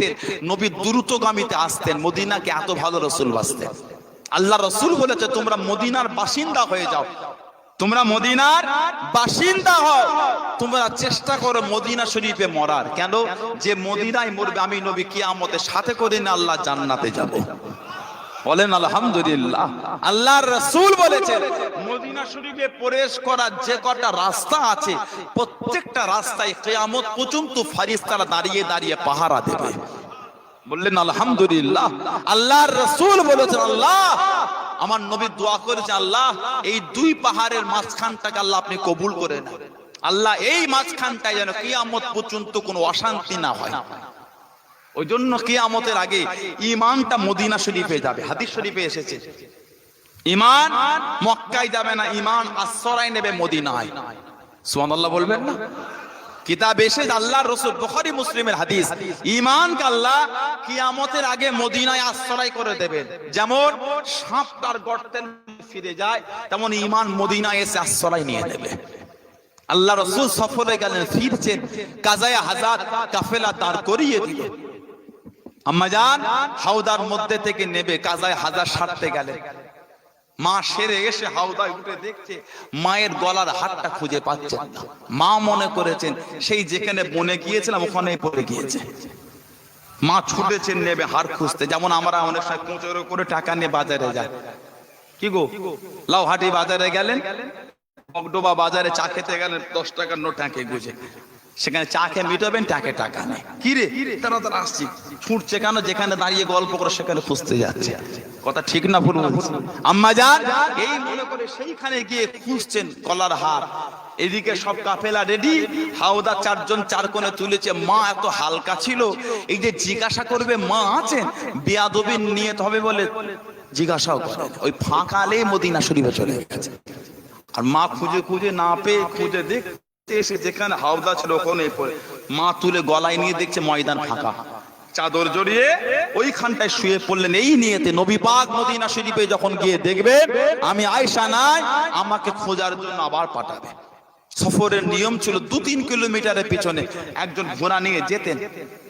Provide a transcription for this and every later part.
দেখতেন নবী দ্রুতগামীতে আসতেন, মদিনাকে এত ভালো রাসূল বাসতেন। আল্লাহ রাসূল বলেছে তোমরা মদিনার বাসিন্দা হয়ে যাও, তোমরা মদিনার বাসিন্দা হও, তোমরা চেষ্টা করো মদিনা শরীফে মরার। কেন? যে মদিনায় মরবে আমি নবী কিয়ামতের সাথে করে না আল্লাহ জান্নাতে যাব। বলেন আলহামদুলিল্লাহ। আল্লাহর রাসূল বলেছেন মদিনা শরীফে প্রবেশ করার যে কটা রাস্তা আছে প্রত্যেকটা রাস্তায় কিয়ামত পর্যন্ত ফেরেশতারা দাঁড়িয়ে দাঁড়িয়ে পাহারা দেবে। বললেন আলহামদুলিল্লাহ। আল্লাহর রাসূল বলেছেন আল্লাহ, আমার নবী দোয়া করেছেন আল্লাহ এই দুই পাহাড়ের মাঝখানটাকে আল্লাহ আপনি কবুল করে নেন, আল্লাহ এই মাঝখানটায় যেন কিয়ামত পর্যন্ত কোনো অশান্তি না হয়। ওই জন্য কিয়ামতের আগে ঈমানটা মদিনা শরীফে যাবে। হাদিস শরীফে এসেছে ঈমান মক্কায় যাবে না, ঈমান আশ্রয় নেবে মদিনায়। সুবহানাল্লাহ বলবেন না? কিতাব এসে আল্লাহর রাসূল, বুখারী মুসলিমের হাদিস, ঈমানকে আল্লাহ কিয়ামতের আগে মদিনায় আশ্রয় করে দেবেন। যেমন সাপ তার গর্তে ফিরে যায় তেমন ঈমান মদিনায় এসে আশ্রয় নিয়ে নেবে। আল্লাহ রাসূল সফরে গেলেন, ফিরছেন, কাজায়ে হাজাত কাফেলা দাঁড় করিয়ে দিল। আম্মাজান হাওদার মধ্যে থেকে নেবে কাজায়ে হাজাত সারতে গেলেন। মা সেরে এসে হাওদায় উঠে দেখছে মায়ের গলার হারটা খুঁজে পাচ্ছেন না। মা মনে করেছেন সেই যেখানে বনে গিয়েছিলাম ওখানেই পড়ে গিয়েছে। মা ছুটেছেন নেবে হার খুঁজতে। যেমন আমরা অনেক সময় কোঁচর করে টাকা নিয়ে বাজারে যাই, কি গো লাউহাটি বাজারে গেলেন, বগডোবা বাজারে চা খেতে গেলেন, 10 টাকার নোট টাকে গুজে, সেখানে চা খেয়ে মিটাবেন, টাকে টাকা নেই। কি রে তারা আসছি, ছুটছে কেন? যেখানে দাঁড়িয়ে গল্প করে সেখানে খুঁজতে যাচ্ছে। কথা ঠিক না ভুল? আম্মাজান এই মনে করে সেইখানে গিয়ে খুঁজছেন গলার হার। এদিকে সব কাফেলা রেডি, হাওদা চারজন চার কোণে তুলেছে। মা এত হালকা ছিল, এই যে জিজ্ঞাসা করবে মা আছেন, বেয়াদবির নিয়ত হবে বলে জিজ্ঞাসাও করে ওই ফাঁকালে মদিনা শরীফে চলে গেছে। আর মা খুঁজে খুঁজে না পেয়ে খুঁজে দেখতে এসে যেখানে হাওদা ছিল ওখানে পড়ে, মা তুলে গলায় নিয়ে দেখছে ময়দান ফাঁকা, চাদর জড়িয়ে ওইখানটায় শুয়ে পড়লেন। এই নিয়েতে নবী পাক মদিনা শরীফে যখন গিয়ে দেখবে আমি আয়েশা নাই, আমাকে খোঁজার জন্য আবার পাঠাবে। সফরের নিয়ম ছিল 2-3 কিলোমিটারের পিছনে একজন ঘোড়া নিয়ে যেতেন,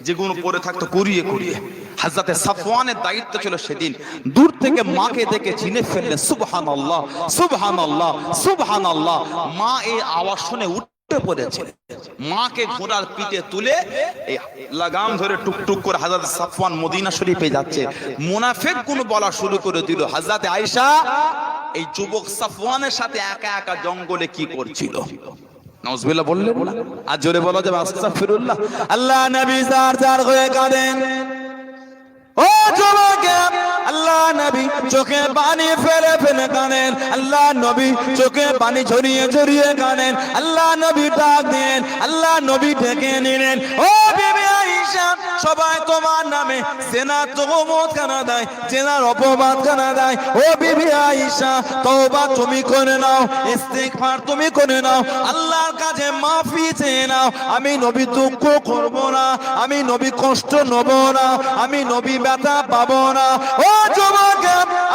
যেগুলো পরে থাকতো কুড়িয়ে কুড়িয়ে। হযরতে সাফওয়ানের দায়িত্ব ছিল সেদিন দূর থেকে মাকে দেখে চিনে ফেললেন, সুবহানাল্লাহ সুবহানাল্লাহ সুবহানাল্লাহ। মা এই আওয়াজ শুনে উঠে পড়েছিলেন। মাকে ঘোড়ার পিঠে তুলে এই লাগাম ধরে টুকটুক করে হযরত সাফওয়ান মদিনা শরীফে যাচ্ছে। মুনাফিকগুলো বলা শুরু করে দিল, হযরতে আয়েশা এই যুবক সাফওয়ানের সাথে একা একা জঙ্গলে কি করছিল? নাউজুবিল্লাহ বললেন না? আর জোরে বলা যাবে আস্তাগফিরুল্লাহ। আল্লাহ নবী জার জার হয়ে কাঁদেন। ও যুবক, আল্লাহ নবী চোখে পানি ফেলে ফেলে কাঁদেন। আল্লাহ নবী চোখে পানি ঝরিয়ে ঝরিয়ে কাঁদেন। আল্লাহ নবী ডাক দেন, আল্লাহ নবী ডেকে নিলেন, ও বিবি আয়েশা, সবাই তোমার নামে জেনার তুহমত কানা দেয়, জেনার অপবাদ কানা দেয়। ও বিবি আয়েশা, তওবা তুমি করে নাও, ইস্তিগফার তুমি করে নাও, আল্লাহর কাছে মাফি চেয়ে নাও। আমি নবী দুঃখ করব না, আমি নবী কষ্ট নেব না, আমি নবী ব্যথা পাবো না। ও যুবক,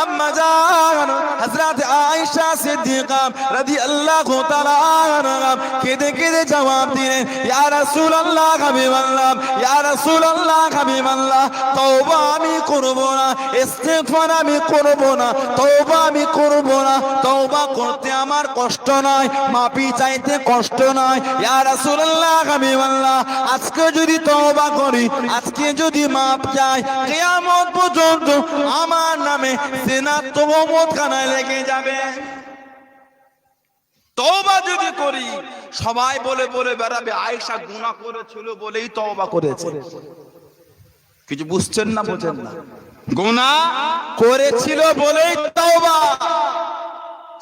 আম্মা জান হযরত আয়েশা সিদ্দিকা রাদিয়াল্লাহু তাআলা আনহা কেঁদে কেঁদে জবাব দিলেন, ইয়া রাসূলুল্লাহ হাবিবাল্লাহ, ইয়া রাসূলুল্লাহ হাবিবাল্লাহ, তওবা আমি করব না, ইস্তিগফার আমি করব না, তওবা আমি করব না। তওবা করতে আমার কষ্ট নয়, মাফি চাইতে কষ্ট নয়। ইয়া রাসূলুল্লাহ হাবিবাল্লাহ, আজকে যদি তওবা করি, আজকে যদি মাফ চাই, কিয়ামত পর্যন্ত আমার নামে জিনার তুহমত খানায় লেগে যাবে। তওবা যদি করি সবাই বলে বলে বেড়াবে আয়েশা গুনাহ করেছিল বলেই তওবা করেছে। কিছু বুঝছেন না, বোঝেন না? গুনাহ করেছিল বলেই তওবা,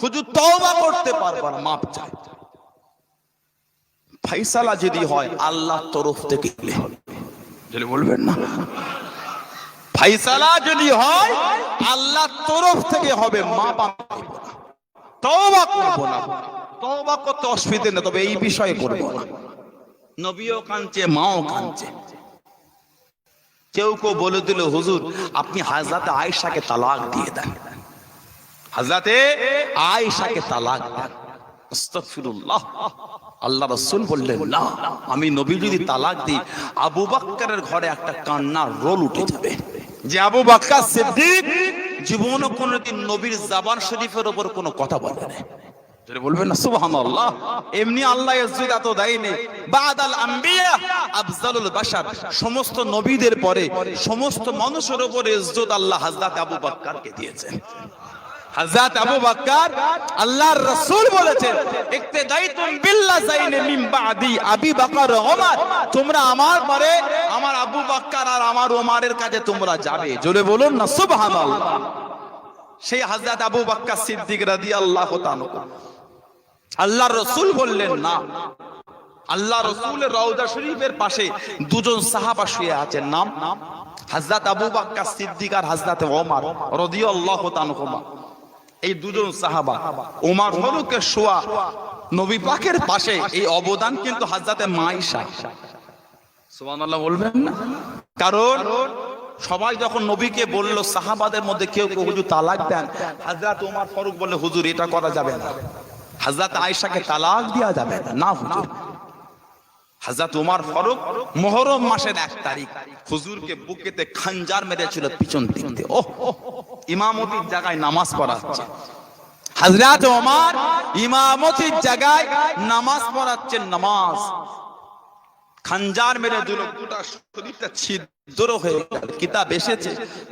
শুধু তওবা করতে পারবে না, মাপ চাই। ফয়সালা যদি হয় আল্লাহর তরফ থেকে হবে, যদি বলবেন না, ফয়সালা যদি হয় আল্লাহর তরফ থেকে হবে, মাপ আমি দেব না, তওবা করব না। তওবা করতে অসুবিধা নেই, তবে এই বিষয়ে করব না। নবীও কাঁদছে, মাও কাঁদছে। কেউ কেউ বলে দিল, হুজুর আপনি হযরতে আয়েশাকে তালাক দিয়ে দেন, হযরতে আয়েশাকে তালাক দেন। আস্তাগফিরুল্লাহ। আল্লাহ রাসূল বললেন, না, আমি নবী যদি তালাক দিই আবু বকরের ঘরে একটা কান্নার রোল উঠে যাবে যে আবু বকর সিদ্দিক জীবনে কোনোদিন নবীর জবান শরীফের উপর কোনো কথা বলে না। বলবেন না সুবহানাল্লাহ? এমনি আল্লাহ ইজ্জত এত দেয়নি। বাদাল আম্বিয়া আফজালুল বাশার, সমস্ত নবীদের পরে সমস্ত মানুষের উপর ইজ্জত আল্লাহ হযরত আবু বকরকে দিয়েছেন। হযরত আবু বকর আল্লাহর রাসূল বলেছেন, ইক্তাদাইতুম বিল্লাযাইনি মিন বাদি আবি বকর ওমর, তোমরা আমার পরে আমার আবু বকর আর আমার ওমরের কাছে তোমরা যাবে। জোরে বলুন না সুবহানাল্লাহ। সেই হযরত আবু বকর সিদ্দিক রাদিয়াল্লাহু তাআলা, আল্লাহর রাসূল বললেন না। আল্লাহ রাসূলের রওজা শরীফের পাশে দুজন সাহাবা শুয়ে আছেন, নাম হযরত আবু বকর সিদ্দিক আর হযরত ওমর রাদিয়াল্লাহু তাআলা। এই দুজন সাহাবা ওমর ফারুকের শোয়া নবী পাকের পাশে, এই অবদান কিন্তু হযরত মায়েশা। সুবহানাল্লাহ বলবেন না? কারণ সবাই যখন নবীকে বলল, সাহাবাদের মধ্যে কেউ কেউ হুজুর তালাক দেন, হযরত ওমর ফারুক বললে, হুজুর এটা করা যাবে না, হযরত আয়েশাকে তালাক দেওয়া যাবে না। না হুজুর। হযরত ওমর ফারুক মুহররম মাসের 1 তারিখ হুজুরকে বুকেতে খঞ্জার মেরেছিল পিছন দিক দিয়ে। ওহ, ইমামতির জায়গায় নামাজ পড়াচ্ছে হযরত ওমর, ইমামতির জায়গায় নামাজ পড়াচ্ছেন। নামাজ খঞ্জার মেরে দিল, গোটা শরীরটা ছিদ্র হয়ে গেল। কিতাব এসেছে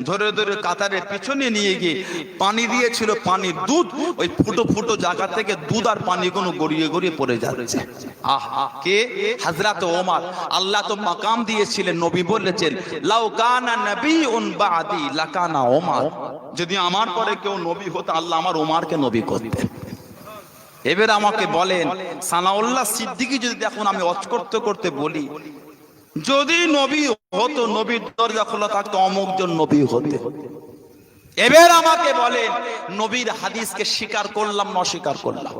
ধরে ধরে কাতারের পিছনে নিয়ে গিয়ে পানি দিয়েছিল, পানির দুধ ওই ফুটো ফুটো জায়গা থেকে দুধ আর পানিগুলো গড়িয়ে গড়িয়ে পড়ে যাচ্ছে। আহা, কে? হযরত ওমর। আল্লাহ তো মাকাম দিয়েছিলেন, নবী বলেছেন, লাউ কানা নবিয়ুন বাদি লাকানা ওমর, যদি আমার পরে কেউ নবী হতো আল্লাহ আমার ওমরকে নবী করতেন। এবার আমাকে বলেন, সানাউল্লাহ সিদ্দিকী যদি এখন আমি ওয়াজ করতে করতে বলি, যদি নবী হতো, নবীর দরজা খোলা থাকতো, অমুকজন নবী হতে। এবার আমাকে বলেন, নবীর হাদিসকে স্বীকার করলাম না অস্বীকার করলাম?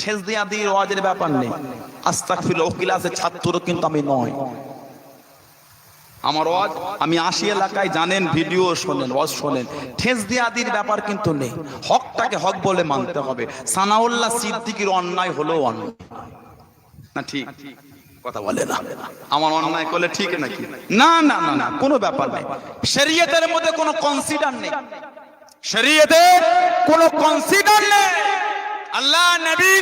ঠেস দিয়া দিয়ে ওয়াজের ব্যাপার নেই। আস্তাগফিরুল্লাহ, ক্লাসের ছাত্র কিন্তু আমি নয়। আমার ওয়াজ আমি 80 এলাকায় জানেন, ভিডিও শোনেন, ওয়াজ শোনেন, ঠেস দিয়া দির ব্যাপার কিন্তু নেই। হকটাকে হক বলে মানতে হবে। সানাউল্লাহ সিদ্দিকীর অন্যায় হলো অন্যায় না, ঠিক কথা বলে না? আমার অন্যায় করলে ঠিক নাকি? না না না না, কোনো ব্যাপার নেই। শরীয়তের মধ্যে কোনো কনসিডার নেই, শরীয়তে কোনো কনসিডার নেই। আল্লাহ নবী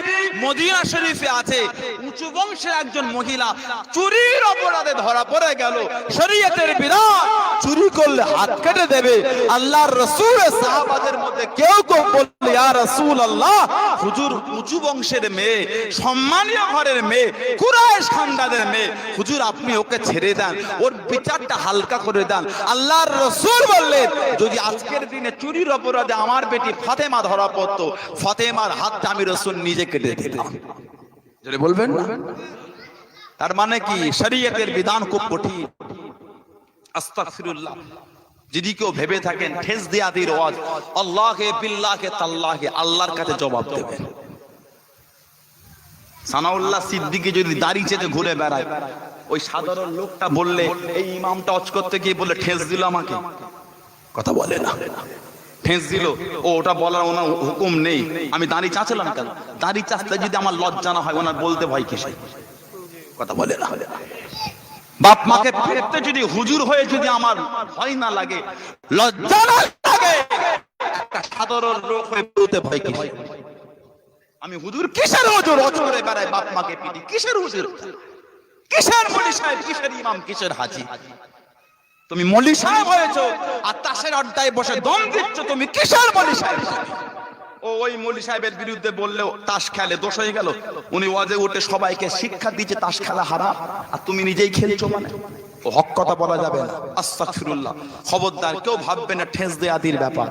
মদিনা শরীফে আছে, উঁচু বংশের একজন মহিলা চুরির অপরাধে ধরা পড়ে গেল। শরীয়তের বিধান, চুরি করলে হাত কেটে দেবে। আল্লাহর রাসূলের সাহাবাদের মধ্যে কেউ কেউ বলল, ইয়া রাসূলুল্লাহ, হুজুর উঁচু বংশের মেয়ে, সম্মানীয় ঘরের মেয়ে, কুরাইশ খানদানের মেয়ে, হুজুর আপনি ওকে ছেড়ে দেন, ওর বিচারটা হালকা করে দেন। আল্লাহর রাসূল বললেন, যদি আজকের দিনে চুরির অপরাধে আমার বেটি ফাতেমা ধরা পড়তো, ফাতেমার হাত আমি রাসূল নিজে কেটে দিতাম। যদি বলবেন না, তার মানে কি শরীয়তের বিধান খুব কঠিন। আস্তাগফিরুল্লাহ। যদি কেউ ভেবে থাকেন ঠেস দিয়া দির ওয়াজ, আল্লাহকে বিল্লাহকে তাল্লাহকে আল্লাহর কাছে জবাব দেবেন। সানাউল্লাহ সিদ্দিকী যদি দাড়ি চেটে ঘুরে বেড়ায়, ওই সাধারণ লোকটা বললে, এই ইমামটা ওয়াজ করতে গিয়ে বলে ঠেস দিল আমাকে, কথা বলে না, ঠেস দিল, ও ওটা বলার ওনার হুকুম নেই, আমি দাড়ি চাচ্ছিলাম কেন? দাড়ি চাচতে যদি আমার লজ্জা না হয়, ওনার বলতে ভয় কিসে? কথা বলে না। বাপ মাকে পেতে যদি হুজুর হয়ে যদি আমার ভয় না লাগে, লজ্জা না লাগে, একটা সাধারণ লোক হয়ে বলতে ভয় কিসে? আমি হুজুর কিসের হুজুর? অচরে বেড়ায় বাপ মাকে পিটি, কিসের হুজুর? কিসের মলি সাহেব? কিসের ইমাম? কিসের হাজি? তুমি মলি সাহেব হয়েছো আর তাসের আড্ডায় বসে দম দিচ্ছ, তুমি কিসের মলি সাহেব? ও ওই মলি সাহেবের বিরুদ্ধে বললেও তাস খেলে, দোষ হয়ে গেল। উনি ওয়াজে উঠে সবাইকে শিক্ষা দিচ্ছে তাস খেলা হারাম, আর তুমি নিজেই খেলছো, মানে ও হক কথা বলা যাবে না। আস্তাগফিরুল্লাহ। খবরদার কেউ ভাববে না ঠেস দেয়া দির ব্যাপার।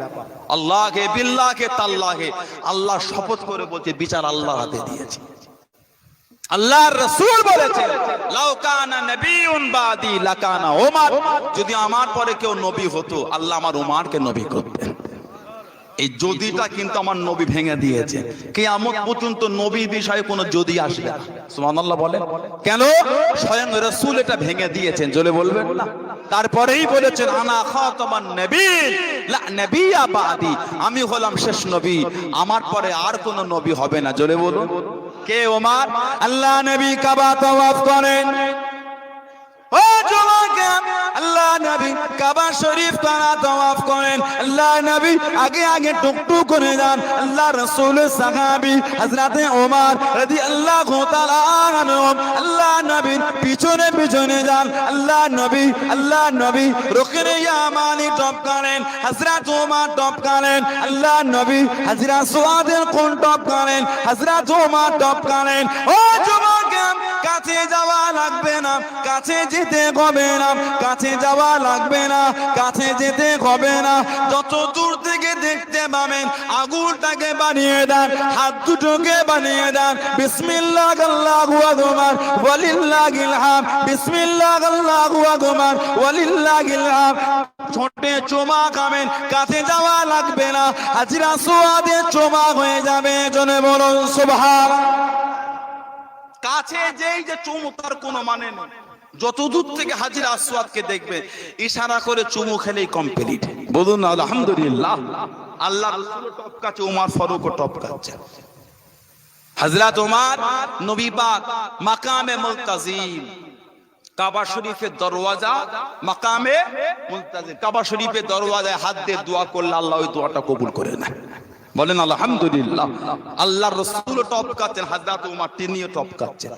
আল্লাহকে বিল্লাহকে তাল্লাহকে আল্লাহ শপথ করে বলছে, বিচার আল্লাহর হাতে দিয়েছে। আল্লাহর রাসূল বলেছেন, লাউ কানা নবিয়ুন বাদি লাকানা ওমর, যদি আমার পরে কেউ নবী হতো আল্লাহ আমার ওমরকে নবী করতেন। এই যদিটা কিন্তু আমার নবী ভেঙে দিয়েছে। কিয়ামত পর্যন্ত নবী বিষয়ে কোনো যদি আসবে না। সুবহানাল্লাহ বলেন। কেন? স্বয়ং রাসূল এটা ভেঙে দিয়েছেন। জোরে বলবেন না? তারপরেই বলেছেন, আনা খাতামান নবীন লা নবিয়্যা বাদি, আমি হলাম শেষ নবী, আমার পরে আর কোনো নবী হবে না। জোরে বলুন। কে ওমর? আল্লাহ নবী কাবা তাওয়াফ করেন। ও যুবক, আল্লাহ নবী কাবা শরীফ তারা তাওয়াফ করেন। আল্লাহ নবী আগে আগে টুকটুক করে যান। আল্লাহ রাসূল সাহাবী হযরতে ওমর রাদিয়াল্লাহু তাআলা আনহু আল্লাহ নবীর পিছনে পিছনে যান। আল্লাহ নবী রুকনে ইয়ামানি টপকালেন, হযরত ওমর টপকালেন। আল্লাহ নবী হযরত সুআদের কোন টপকালেন, হযরত ওমর টপকালেন। ও যুবক, কাছে যাওয়া লাগবে না, কাছে যেতে হবে না, কাছে যাওয়া লাগবে না, কাছে যেতে হবে না। যত দূর থেকে দেখতে পাবেন আগুনটাকে বানিয়ে দেন, হাত দুটোকে বানিয়ে দেন। বিসমিল্লাহ আল্লাহু আকবার ওয়ালিল্লাহিল হামদ, বিসমিল্লাহ আল্লাহু আকবার ওয়ালিল্লাহিল হামদ। ছোটে চুমা খাবেন, কাছে যাওয়া লাগবে না, হাজরা সুআদে চুমা হয়ে যাবে। জনে বলুন সুবহানাল্লাহ। কাছে যেই যে চুমু তার কোনো মানে নেই। যত দূর থেকে হাজির আসওয়াদকে দেখবে ইশারা করে চুমু খেলেই কমপ্লিট। বলুন আলহামদুলিল্লাহ। আল্লাহ রাসূল টপকাচ্ছে, ওমর ফারুকও টপকাচ্ছে। হযরত ওমর নবী পাক মাকামে মুলতাজিম, কাবা শরীফের দরওয়াজা, মাকামে মুলতাজিম, কাবা শরীফের দরওয়াজায় হাত দিয়ে দোয়া করলে আল্লাহ ওই দোয়াটা কবুল করে নেয়। বলেন আলহামদুলিল্লাহ। আল্লাহর রাসূল টপকাচ্ছেন, হযরত ওমর তিনিও টপকাচ্ছেন।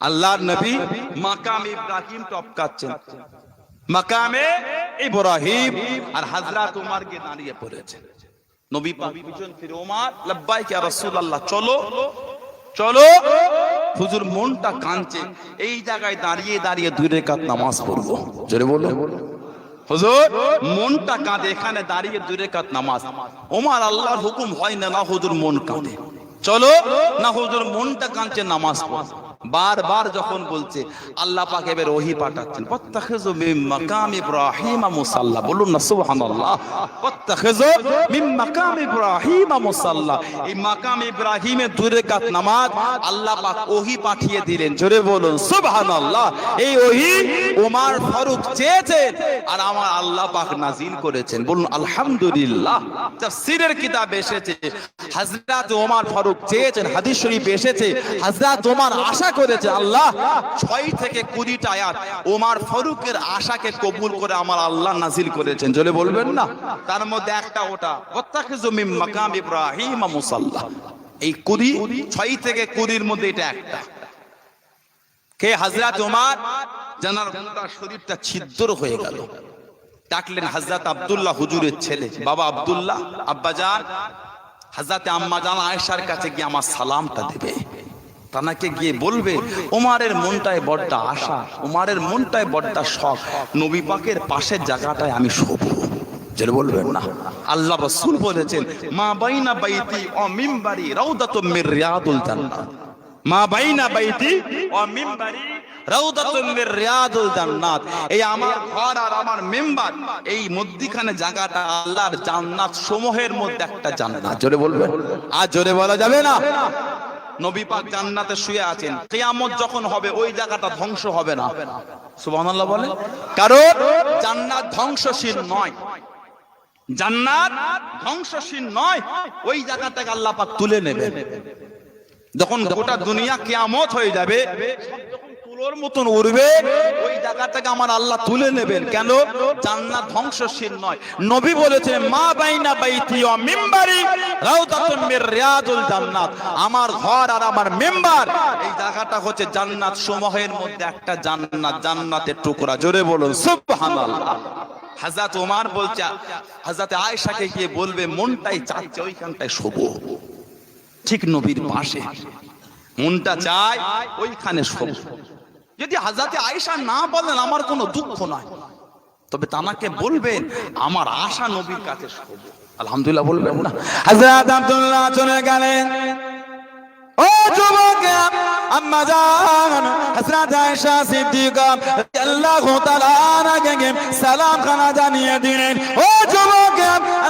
আল্লাহর নবী মাকাম ইব্রাহিম টপকাচ্ছেন, মাকামে ইব্রাহিম, আর হযরত ওমর কে দাঁড়িয়ে পড়েছেন। নবী পাক পিছন ফিরে ওমর লাব্বাইক ইয়া রাসূলুল্লাহ, চলো চলো। হুজুর মনটা কাঁদছে, এই জায়গায় দাঁড়িয়ে দাঁড়িয়ে 2 রাকাত নামাজ পড়বো। জোরে বলো হুজুর মনটা কাঁদে, এখানে দাঁড়িয়ে 2 রাকাত নামাজ। ওমর আল্লাহর হুকুম হয় না, না হুজুর মন কাঁদে, চলো না হুজুর মনটা কাঁদছে, নামাজ পড়। বারবার যখন বলছে আল্লাহ পাক এবার ওহী পাঠাচ্ছেন, ওয়াত্তাখিযু মিন মাকাম ইব্রাহিম মুসাল্লা। বলুন না সুবহানাল্লাহ। ওয়াত্তাখিযু মিন মাকাম ইব্রাহিম মুসাল্লা। এই মাকাম ইব্রাহিমের 2 রাকাত নামাজ আল্লাহ পাক ওহী পাঠিয়ে দিলেন। জোরে বলুন সুবহানাল্লাহ। এই ওহী ওমর ফারুক চেয়েছেন আর আমার আল্লাহ পাক নাজিল করেছেন। বলুন আলহামদুলিল্লাহ। তাফসীরের কিতাবে এসেছে হযরত ওমর ফারুক চেয়েছেন, হাদিস শরীফে এসেছে হযরত ওমর আশা করেছে আল্লাহ 6 থেকে 20টা আয়াত ওমর ফারুকের আশাকে কবুল করে আমার আল্লাহ নাজিল করেছেন। জোরে বলবেন না। তার মধ্যে একটা ওটা ওয়াত্তাখিযু মিন মাকাম ইব্রাহিম মুসাল্লা। এই 6 থেকে 20-র মধ্যে এটা একটা। কে? হযরত ওমর। জানার গোটা শরীরটা ছিদ্র হয়ে গেল। ডাকলেন হযরত আব্দুল্লাহ, হুজুরের ছেলে। বাবা আব্দুল্লাহ, আব্বাজান। হযরত আম্মা জান আয়েশার কাছে গিয়ে আমার সালামটা দেবে। তানাকে গিয়ে বলবে ওমরের মনটায় বড়টা আশা, ওমরের মনটায় বড়টা শখ, নবী পাকের পাশের জায়গাটায় আমি শোবো। যেটা বলবেন না। আল্লাহ রাসূল বলেছেন মা বাইনা বাইতি ও মিম্বারি রাউদাতুম মির রিয়াদুল জান্নাত। মা বাইনা বাইতি ও মিম্বারি রাউদাতুম মির রিয়াদুল জান্নাত। এই আমার ঘর আর আমার মিম্বার, এই মধ্যখানে জায়গাটা আল্লাহর জান্নাত সমূহের মধ্যে একটা জান্নাত। জোরে বলবেন। আর জোরে বলা যাবে না। নবী পাক জান্নাতে শুয়ে আছেন, কিয়ামত যখন হবে ওই জায়গাটা ধ্বংস হবে না। সুবহানাল্লাহ বলে। কারণ জান্নাত ধ্বংসশীল নয়, জান্নাত ধ্বংসশীল নয়। ওই জায়গাটাকে আল্লাহ পাক তুলে নেবেন। যখন গোটা দুনিয়া কিয়ামত হয়ে যাবে, যখন তুলোর মতন উড়বে, ওই জায়গাটাকে আমার আল্লাহ তুলে নেবেন। কেন? জান্নাত ধ্বংসশীল নয়। নবী বলেছেন মা বাইনা বাইতি ওয়া মিম্বারি রাউদাতুম মির রিয়াদুল জান্নাত। আমার ঘর আর আমার মিম্বার, এই জায়গাটা হচ্ছে জান্নাত সমূহের মধ্যে একটা জান্নাত, জান্নাতের টুকরা। জোরে বলুন সুবহানাল্লাহ। হযরত ওমর বলছে হযরত আয়েশাকে গিয়ে বলবে মনটাই চাচ্ছে ওইখানটায় শোবো, ঠিক নবীর পাশে। মনটা চায় ওইখানে শোবো। যদি হযরত আয়েশা না বলেন আমার কোনো দুঃখ নাই, তবে তানাকে বলবেন আমার আশা নবীর কাছে শোবো। আলহামদুলিল্লাহ বলবেন না। হযরত আব্দুল্লাহ চলে গেলেন। ও যুবক আম্মা জান হযরত আয়েশা সিদ্দিকা রাদিয়াল্লাহু তাআলা আনহাকে সালাম খানা জানিয়ে দিলেন। ও যুবক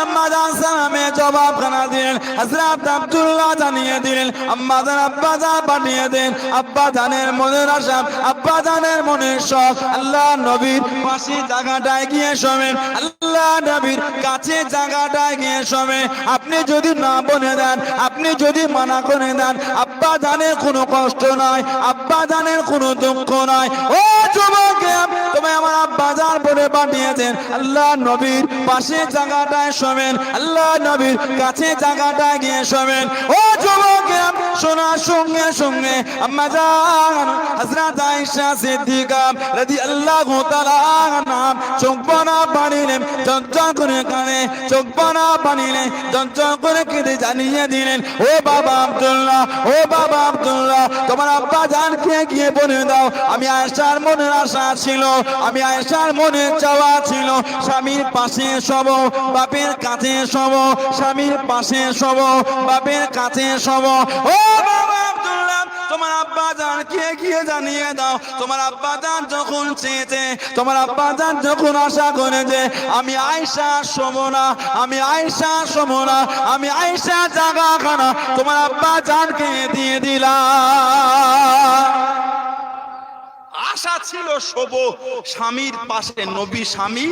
আম্মা জান সালামে জবাবখানা দিলেন। হযরত আব্দুল্লাহ জানিয়ে দিলেন আম্মা জান আব্বা জান পাঠিয়ে দেন। আব্বা জানের মনের আশা, আব্বা জানের মনের শখ আল্লাহ নবীর পাশে জায়গাটায় গিয়ে শোবেন, আল্লাহ নবীর কাছে জায়গাটায় গিয়ে শোবেন। আপনি যদি না বলে দেন, আপনি যদি মানা করে দেন, আব্বা জানের কোনো কষ্ট নয়, আব্বা জানের কোনো দুঃখ নয়। ও যুবক, তুমি আমার আব্বা জান বলে পাঠিয়েছেন, আল্লাহ নবীর পাশে জায়গাটায় শোবেন, আল্লাহ নবীর কাছে জায়গাটায় গিয়ে শোবেন। ও যুবক, শোনার সঙ্গে সঙ্গে আম্মা জান হযরত আয়েশা সিদ্দিকা রাদিয়াল্লাহু তাআলা আনহা চোখ বানা পানিলেন, ঝরঝর করে কানে চোখ বানা পানিলেন, ঝরঝর করে কেঁদে জানিয়ে দিলেন, ও বাবা আব্দুল্লাহ, ও বাবা আব্দুল্লাহ, তোমার আব্বা জানকে গিয়ে বলে দাও আমি আয়েশার মনের আশা ছিল, আমি আয়েশার মনের চাওয়া ছিল স্বামীর পাশে শোব, বাপের কাছে শোব, স্বামীর পাশে শোব, বাপের কাছে শোব। ও বাবা আব্দুল্লাহ, তোমার আব্বা জানকে গিয়ে জানিয়ে দাও তোমার আব্বা জান যখন চেয়েছে, তোমার আব্বা জান যখন আশা করেছে আমি আয়েশা শোব না, আমি আয়েশা শোব না, আমি আয়েশা জায়গাখানা তোমার আব্বা জানকে দিয়ে দিলাম। আশা ছিল শোব স্বামীর পাশে, নবী স্বামী